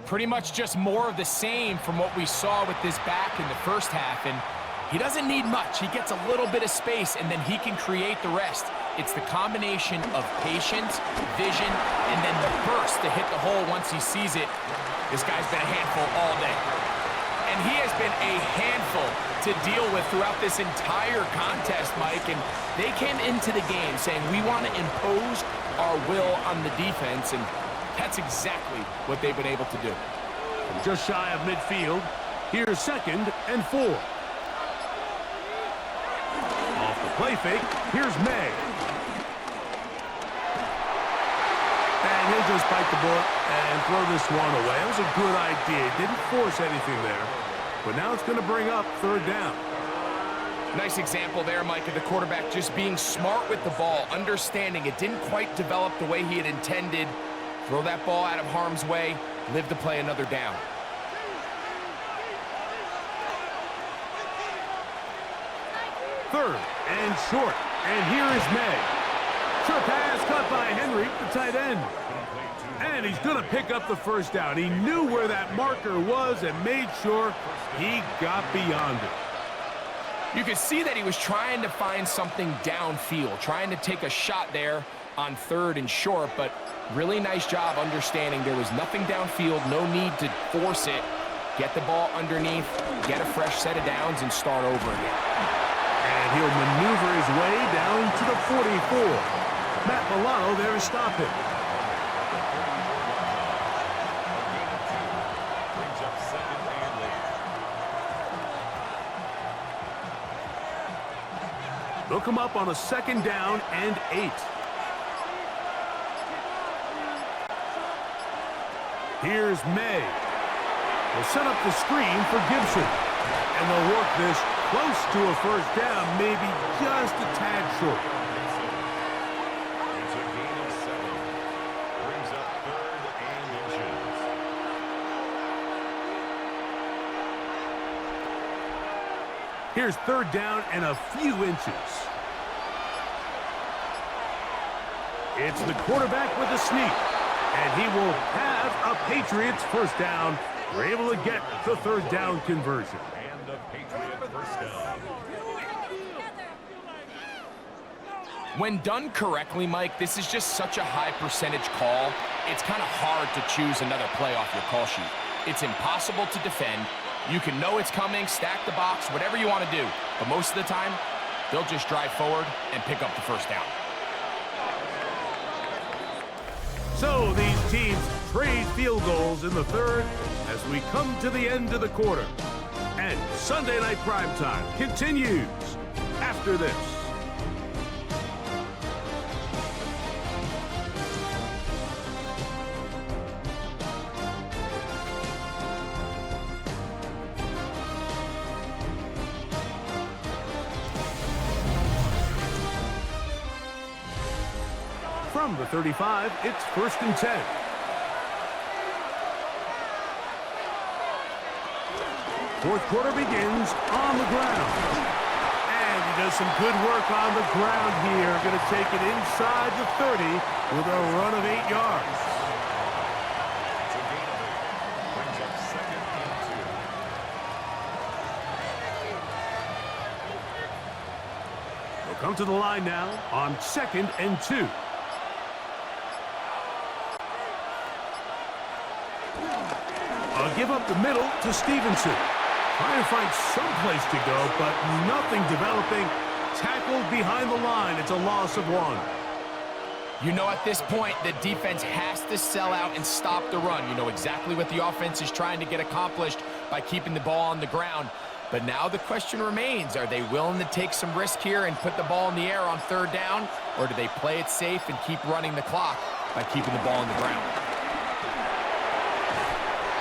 Pretty much just more of the same from what we saw with this back in the 1st half. And he doesn't need much. He gets a little bit of space, and then he can create the rest. It's the combination of patience, vision, and then the burst to hit the hole once he sees it. This guy's been a handful all day. And he has been a handful to deal with throughout this entire contest, Mike. And they came into the game saying, we want to impose our will on the defense, and that's exactly what they've been able to do. From just shy of midfield, here's 2nd and 4. Off the play fake, here's May. And he'll just bite the bullet and throw this one away. That was a good idea. Didn't force anything there. But now it's going to bring up 3rd down. Nice example there, Mike, of the quarterback just being smart with the ball, understanding it didn't quite develop the way he had intended. Throw that ball out of harm's way, live to play another down. Third and short. And here is May. Short pass caught by Henry, the tight end. And he's going to pick up the 1st down. He knew where that marker was and made sure he got beyond it. You could see that he was trying to find something downfield, trying to take a shot there on 3rd and short, but really nice job understanding there was nothing downfield, no need to force it. Get the ball underneath, get a fresh set of downs, and start over again. And he'll maneuver his way down to the 44. Matt Milano there to stop it. Brings up 2nd and late. They'll come up on a 2nd down and 8. Here's May. They'll set up the screen for Gibson. And they'll work this close to a 1st down, maybe just a tad short. It's a gain of 7. Brings up Here's third down and a few inches. It's the quarterback with a sneak, and he will have a Patriots first down. We're able to get the third down conversion. And a Patriot first down. When done correctly, Mike, this is just such a high percentage call. It's kind of hard to choose another play off your call sheet. It's impossible to defend. You can know it's coming, stack the box, whatever you want to do. But most of the time, they'll just drive forward and pick up the first down. So these teams trade field goals in the third as we come to the end of the quarter. And Sunday Night Primetime continues after this. From the 35, it's 1st and 10. Fourth quarter begins on the ground. And he does some good work on the ground here. Going to take it inside the 30 with a run of 8 yards. It's a gain of 8. Brings up 2nd and 2. They'll come to the line now on 2nd and 2. A give up the middle to Stevenson. Trying to find some place to go, but nothing developing. Tackled behind the line. It's a loss of 1. You know at this point, the defense has to sell out and stop the run. You know exactly what the offense is trying to get accomplished by keeping the ball on the ground. But now the question remains, are they willing to take some risk here and put the ball in the air on third down? Or do they play it safe and keep running the clock by keeping the ball on the ground?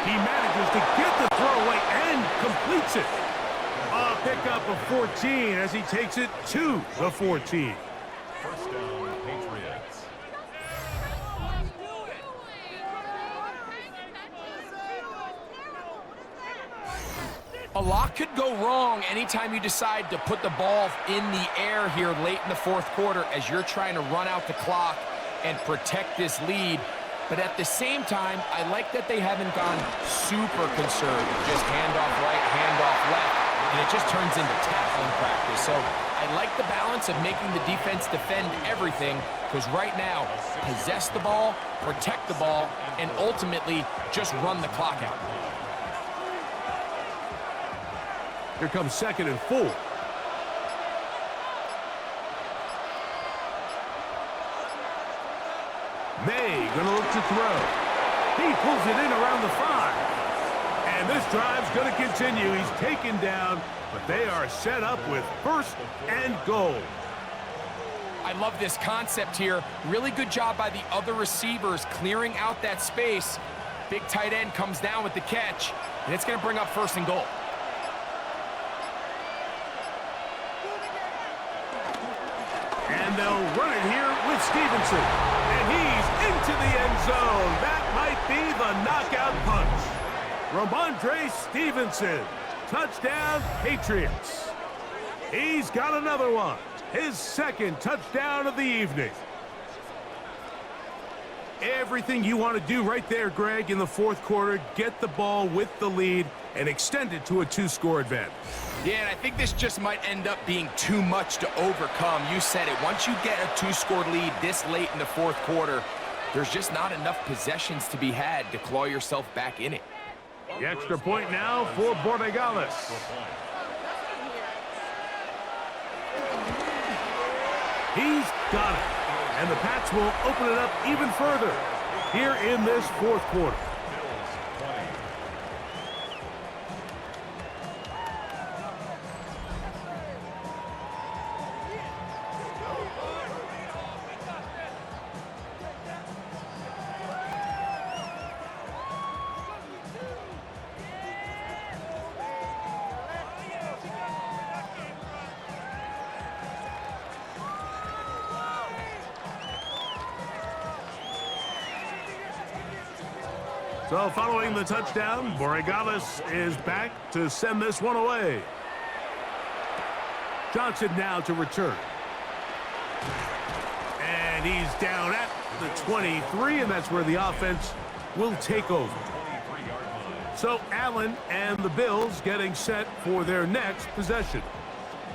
He manages to get the throwaway and completes it. A pickup of 14 as he takes it to the 14. First down, Patriots. A lot could go wrong anytime you decide to put the ball in the air here late in the fourth quarter as you're trying to run out the clock and protect this lead. But at the same time, I like that they haven't gone super conservative. Just handoff right, handoff left, and it just turns into tackling practice. So I like the balance of making the defense defend everything, because right now, possess the ball, protect the ball, and ultimately just run the clock out. Here comes 2nd and 4. May gonna look to throw. He pulls it in around the 5. And this drive's gonna continue. He's taken down, but they are set up with 1st and goal. I love this concept here. Really good job by the other receivers clearing out that space. Big tight end comes down with the catch, and it's gonna bring up 1st and goal. And they'll run it here with Stevenson. And he's into the end zone. That might be the knockout punch. Ramondre Stevenson. Touchdown, Patriots. He's got another one. His 2nd touchdown of the evening. Everything you want to do right there, Greg, in the fourth quarter. Get the ball with the lead and extend it to a 2-score advantage. Yeah, and I think this just might end up being too much to overcome. You said it. Once you get a 2-score lead this late in the fourth quarter, there's just not enough possessions to be had to claw yourself back in it. The extra point now for Borregales. He's got it. And the Pats will open it up even further here in this fourth quarter. So following the touchdown, Borregales is back to send this one away. Johnson now to return. And he's down at the 23, and that's where the offense will take over. So Allen and the Bills getting set for their next possession.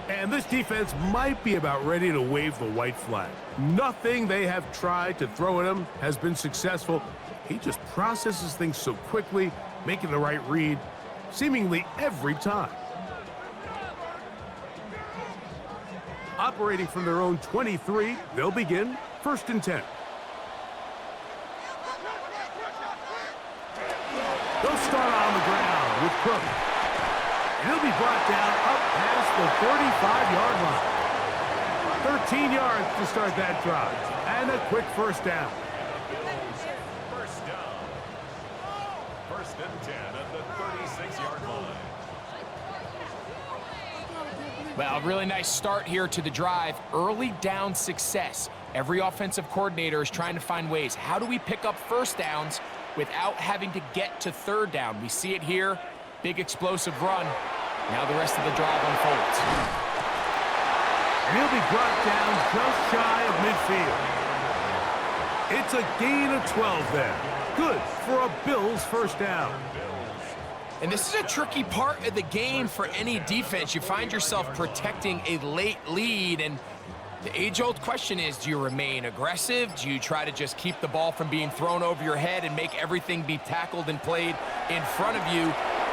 And this defense might be about ready to wave the white flag. Nothing they have tried to throw at him has been successful. He just processes things so quickly, making the right read, seemingly every time. Operating from their own 23, they'll begin 1st and 10. They'll start on the ground with Crook. And he'll be brought down up past the 35-yard line. 13 yards to start that drive. And a quick first down. First down. 1st and 10 at the 36-yard line. Well, a really nice start here to the drive. Early down success. Every offensive coordinator is trying to find ways. How do we pick up first downs without having to get to 3rd down? We see it here. Big explosive run. Now the rest of the drive unfolds. And he'll be brought down just shy of midfield. It's a gain of 12 there. Good for a Bills first down. And this is a tricky part of the game for any defense. You find yourself protecting a late lead, and the age-old question is, do you remain aggressive? Do you try to just keep the ball from being thrown over your head and make everything be tackled and played in front of you?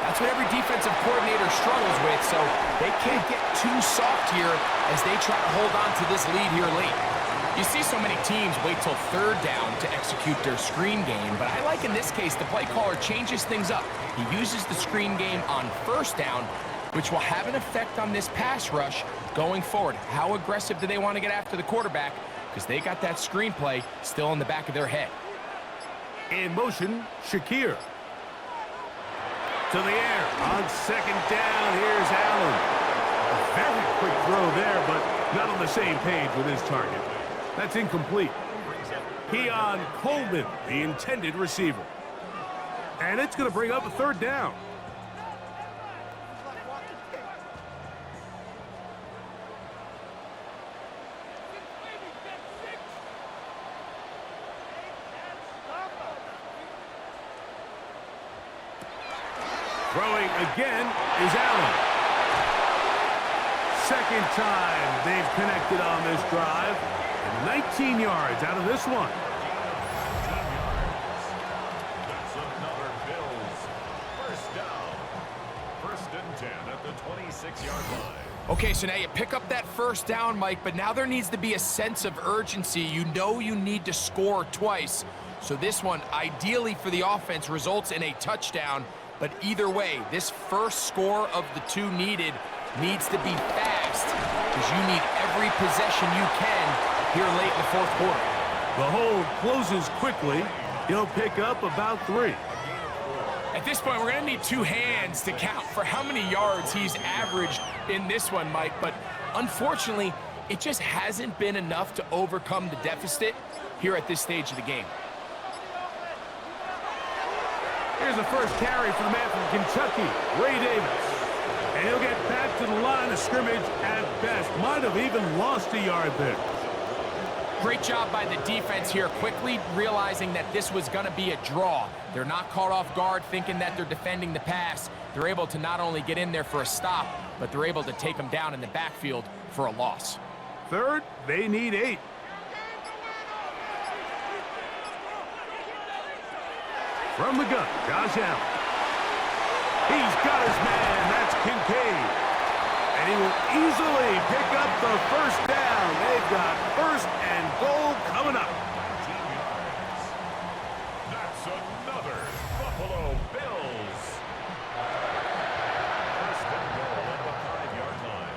That's what every defensive coordinator struggles with, so they can't get too soft here as they try to hold on to this lead here late. You see so many teams wait till 3rd down to execute their screen game, but I like in this case the play caller changes things up. He uses the screen game on 1st down, which will have an effect on this pass rush going forward. How aggressive do they want to get after the quarterback? Because they got that screenplay still in the back of their head. In motion, Shakir. To the air. On 2nd down, here's Allen. A very quick throw there, but not on the same page with his target. That's incomplete. Keon Coleman, the intended receiver. And it's going to bring up a 3rd down. Throwing again is Allen. 2nd time they've connected on this drive. And 19 yards out of this one. 19 yards. That's another Bills first down. 1st and 10 at the 26-yard line. Okay, so now you pick up that 1st down, Mike, but now there needs to be a sense of urgency. You know you need to score twice. So this one, ideally for the offense, results in a touchdown. But either way, this first score of the 2 needed needs to be fast because you need every possession you can here late in the 4th quarter. The hold closes quickly. He'll pick up about 3. At this point, we're going to need 2 hands to count for how many yards he's averaged in this one, Mike. But unfortunately, it just hasn't been enough to overcome the deficit here at this stage of the game. Here's the first carry for the man from Kentucky, Ray Davis. And he'll get back to the line of scrimmage at best. Might have even lost a yard there. Great job by the defense here, quickly realizing that this was going to be a draw. They're not caught off guard thinking that they're defending the pass. They're able to not only get in there for a stop, but they're able to take them down in the backfield for a loss. 3rd, they need 8. From the gun, Josh Allen. He's got his man. That's Kincaid. And he will easily pick up the 1st down. They've got 1st and goal coming up. 19 yards. That's another Buffalo Bills. 1st and goal at the 5-yard line.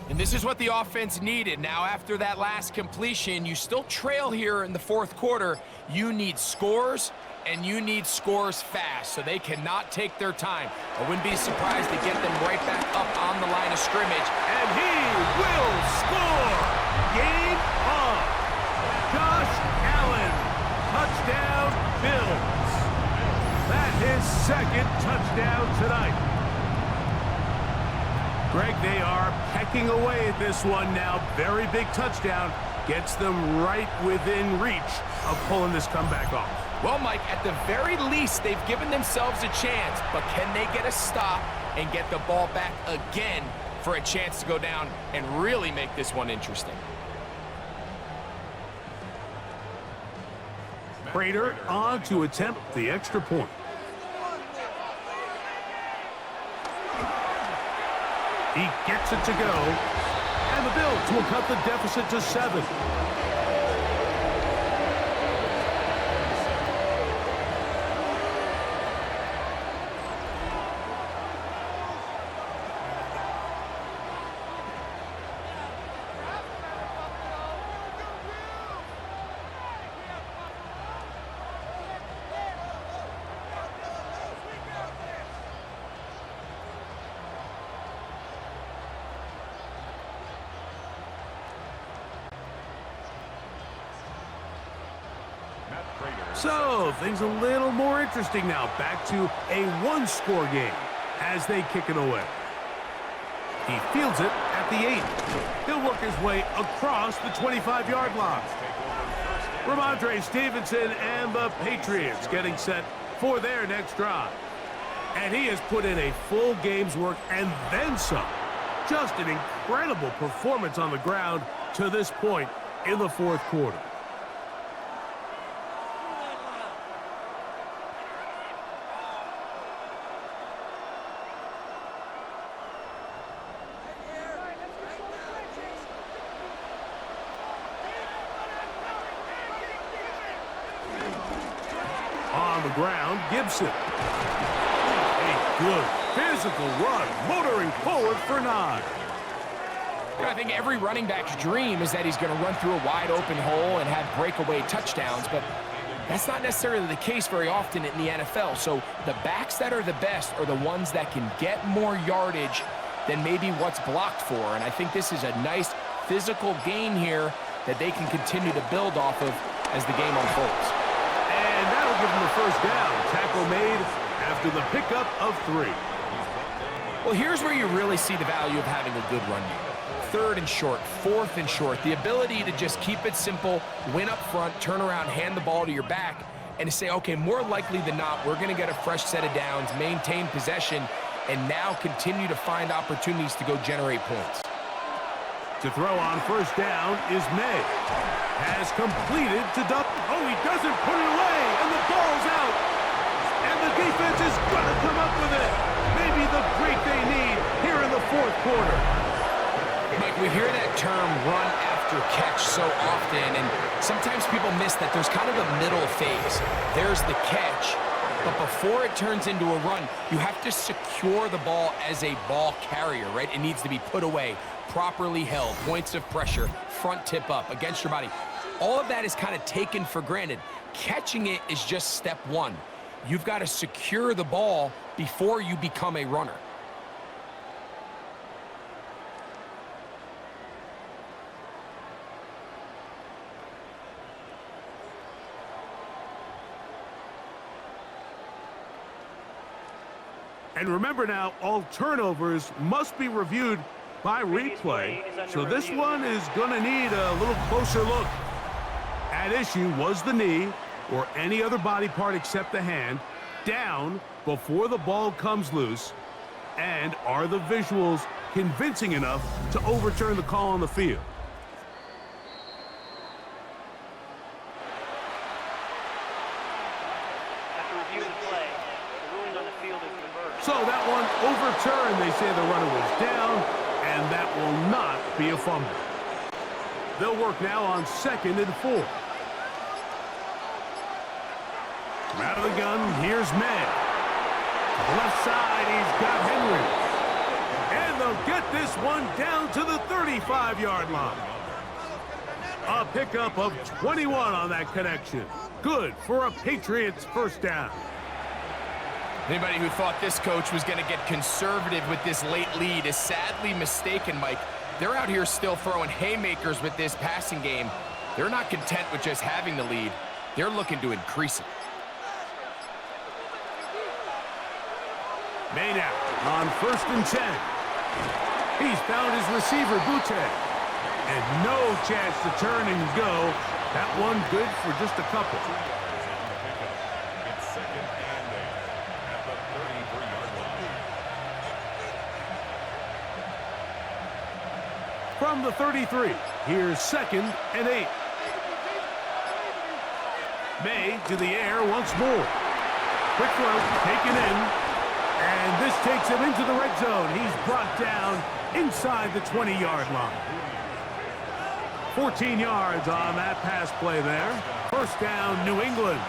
And this is what the offense needed. Now, after that last completion, you still trail here in the 4th quarter. You need scores, and you need scores fast, so they cannot take their time. I wouldn't be surprised to get them right back up on the line of scrimmage. And he will score! Game on! Josh Allen, touchdown Bills. That's his 2nd touchdown tonight. Greg, they are pecking away at this one now. Very big touchdown. Gets them right within reach of pulling this comeback off. Well, Mike, at the very least, they've given themselves a chance, but can they get a stop and get the ball back again for a chance to go down and really make this one interesting? Prater on to attempt the extra point. He gets it to go. And the Bills will cut the deficit to 7. So, things a little more interesting now. Back to a one-score game as they kick it away. He fields it at the 8. He'll work his way across the 25-yard line. Ramondre Stevenson and the Patriots getting set for their next drive. And he has put in a full game's work and then some. Just an incredible performance on the ground to this point in the fourth quarter. On the ground, Gibson. A good physical run, motoring forward for 9. I think every running back's dream is that he's going to run through a wide open hole and have breakaway touchdowns, but that's not necessarily the case very often in the NFL. So the backs that are the best are the ones that can get more yardage than maybe what's blocked for. And I think this is a nice physical gain here that they can continue to build off of as the game unfolds. And that'll give him the first down. Tackle made after the pickup of 3. Well, here's where you really see the value of having a good run game. 3rd and short, 4th and short. The ability to just keep it simple, win up front, turn around, hand the ball to your back, and to say, okay, more likely than not, we're going to get a fresh set of downs, maintain possession, and now continue to find opportunities to go generate points. To throw on first down is May. Has completed to dump. Oh, he doesn't put it away, and the ball's out. And the defense is going to come up with it. Maybe the break they need here in the fourth quarter. Mike, we hear that term run after catch so often, and sometimes people miss that there's kind of a middle phase. There's the catch, but before it turns into a run, you have to secure the ball as a ball carrier, right? It needs to be put away, properly held, points of pressure, front tip up against your body. All of that is kind of taken for granted. Catching it is just step 1. You've got to secure the ball before you become a runner. And remember now, all turnovers must be reviewed by replay. So this one is going to need a little closer look. At issue was the knee or any other body part except the hand down before the ball comes loose. And are the visuals convincing enough to overturn the call on the field? So that one overturned. They say the runner was down, and that will not be a fumble. They'll work now on 2nd and 4. Out of the gun, here's May. Left side, he's got Henry. And they'll get this one down to the 35-yard line. A pickup of 21 on that connection. Good for a Patriots first down. Anybody who thought this coach was going to get conservative with this late lead is sadly mistaken, Mike. They're out here still throwing haymakers with this passing game. They're not content with just having the lead. They're looking to increase it. May now on 1st and 10. He's found his receiver, Butte. And no chance to turn and go. That one good for just a couple. It's 2nd and 8 at the 33-yard line. From the 33, here's 2nd and 8. May to the air once more. Quick throw, taken in. And this takes him into the red zone. He's brought down inside the 20-yard line. 14 yards on that pass play there. First down, New England.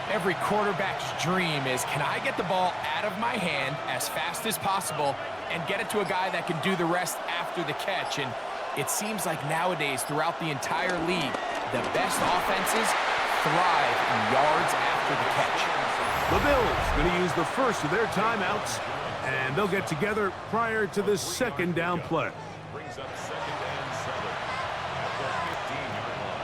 Every quarterback's dream is, can I get the ball out of my hand as fast as possible and get it to a guy that can do the rest after the catch? And it seems like nowadays, throughout the entire league, the best offenses thrive in yards after the catch. The Bills going to use the first of their timeouts, and they'll get together prior to this 2nd down play. Brings up 2nd and 7 at the 15-yard line.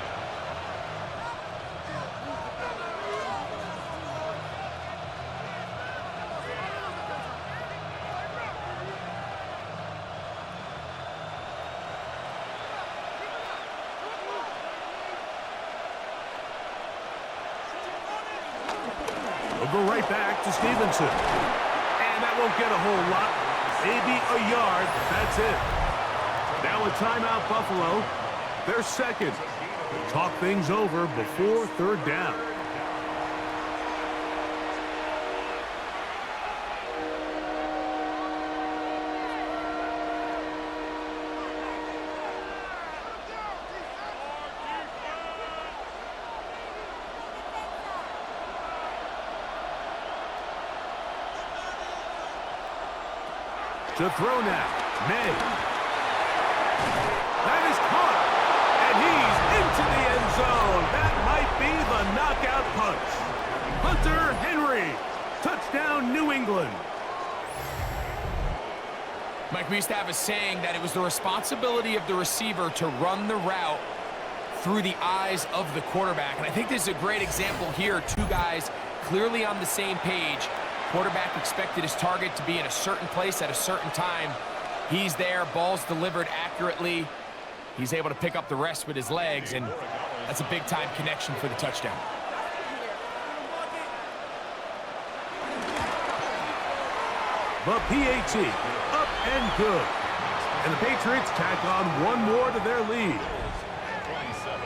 We'll go right back to Stevenson. And that won't get a whole lot. Maybe a yard. That's it. Now a timeout, Buffalo. They're second. Talk things over before 3rd down. To throw now, May. That is caught, and he's into the end zone. That might be the knockout punch. Hunter Henry, touchdown New England. Mike, we used to have a saying that it was the responsibility of the receiver to run the route through the eyes of the quarterback. And I think this is a great example here. Two guys clearly on the same page. Quarterback expected his target to be in a certain place at a certain time. He's there, ball's delivered accurately. He's able to pick up the rest with his legs, and that's a big-time connection for the touchdown. The PAT, up and good. And the Patriots tack on one more to their lead. 27.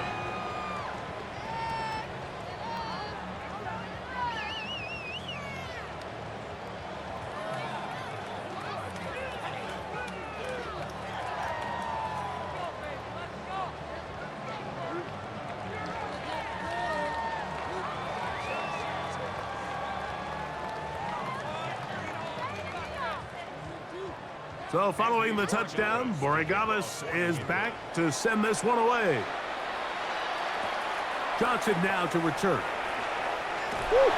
So following the touchdown, Borregales is back to send this one away. Johnson now to return. Woo!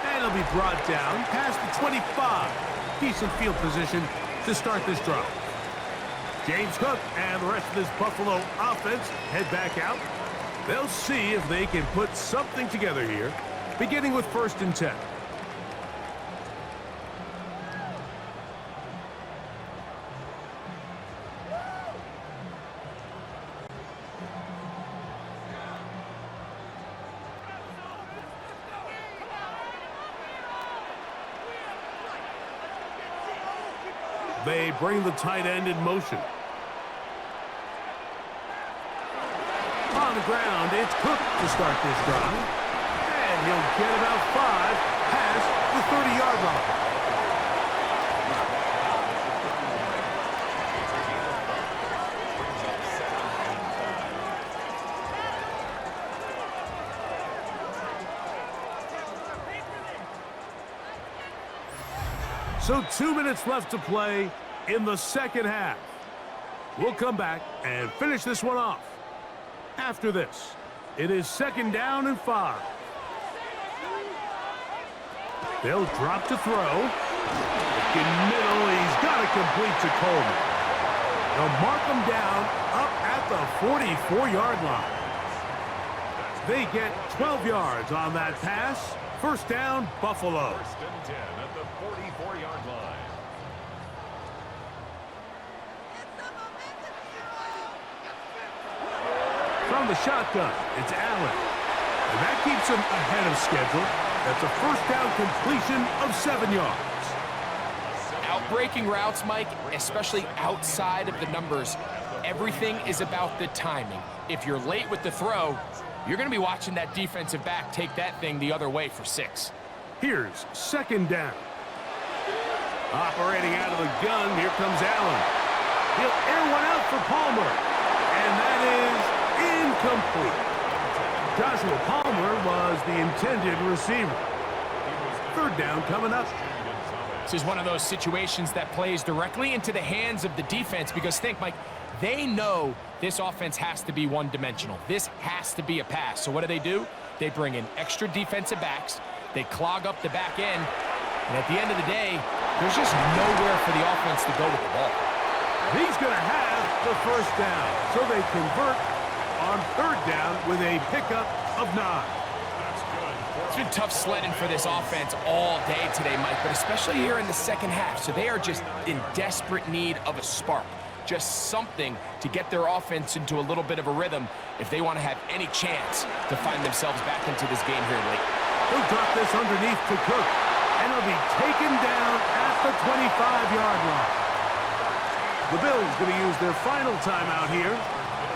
And he'll be brought down past the 25. Decent field position to start this drive. James Cook and the rest of this Buffalo offense head back out. They'll see if they can put something together here, beginning with 1st and 10. They bring the tight end in motion. On the ground, it's Cook to start this drive. And he'll get about 5 past the 30-yard line. So 2 minutes left to play in the 2nd half. We'll come back and finish this one off. After this, it is 2nd down and 5. They'll drop to throw. In middle, he's got it complete to Coleman. They'll mark him down up at the 44-yard line. They get 12 yards on that pass. First down, Buffalo. 1st and 10 at the 44-yard line. From the shotgun, it's Allen. And that keeps him ahead of schedule. That's a first down completion of 7 yards. Outbreaking routes, Mike, especially outside of the numbers, everything is about the timing. If you're late with the throw, you're going to be watching that defensive back take that thing the other way for 6. Here's second down. Operating out of the gun, here comes Allen. He'll air one out for Palmer. And that is incomplete. Joshua Palmer was the intended receiver. Third down coming up. This is one of those situations that plays directly into the hands of the defense because think, Mike, they know this offense has to be one-dimensional. This has to be a pass. So what do? They bring in extra defensive backs. They clog up the back end. And at the end of the day, there's just nowhere for the offense to go with the ball. He's going to have the first down. So they convert on third down with a pickup of 9. It's been tough sledding for this offense all day today, Mike, but especially here in the second half. So they are just in desperate need of a spark. Just something to get their offense into a little bit of a rhythm if they want to have any chance to find themselves back into this game here late. He'll drop this underneath to Cook, and he'll be taken down at the 25-yard line. The Bills going to use their final timeout here.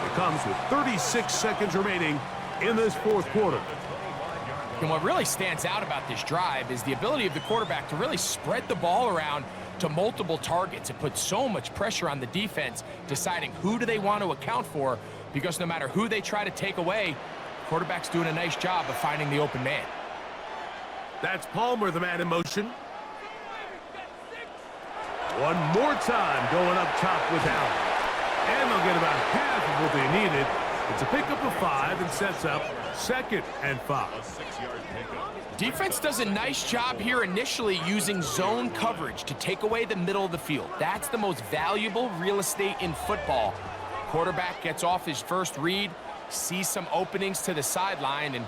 It comes with 36 seconds remaining in this fourth quarter. And what really stands out about this drive is the ability of the quarterback to really spread the ball around to multiple targets. It puts so much pressure on the defense deciding who do they want to account for, because no matter who they try to take away, the quarterback's doing a nice job of finding the open man. That's Palmer, the man in motion. One more time going up top with Allen. And they'll get about half of what they needed. It's a pickup of 5 and sets up 2nd and 5. Defense does a nice job here initially using zone coverage to take away the middle of the field. That's the most valuable real estate in football. Quarterback gets off his first read, sees some openings to the sideline, and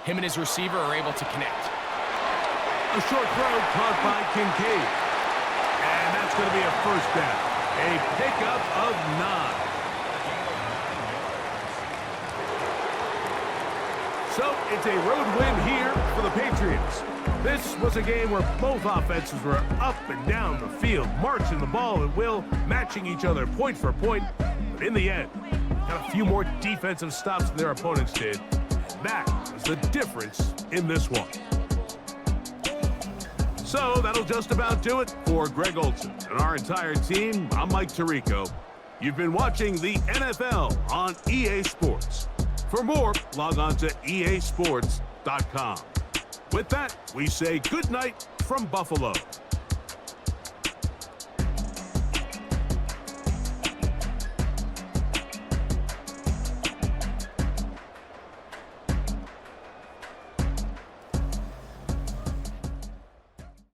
him and his receiver are able to connect. A short throw caught by Kincaid. And that's going to be a first down. A pickup of 9. So it's a road win here for the Patriots. This was a game where both offenses were up and down the field, marching the ball at will, matching each other point for point. But in the end, got a few more defensive stops than their opponents did. That was the difference in this one. So that'll just about do it for Greg Olson and our entire team. I'm Mike Tirico. You've been watching the NFL on EA Sports. For more, log on to easports.com. With that, we say good night from Buffalo.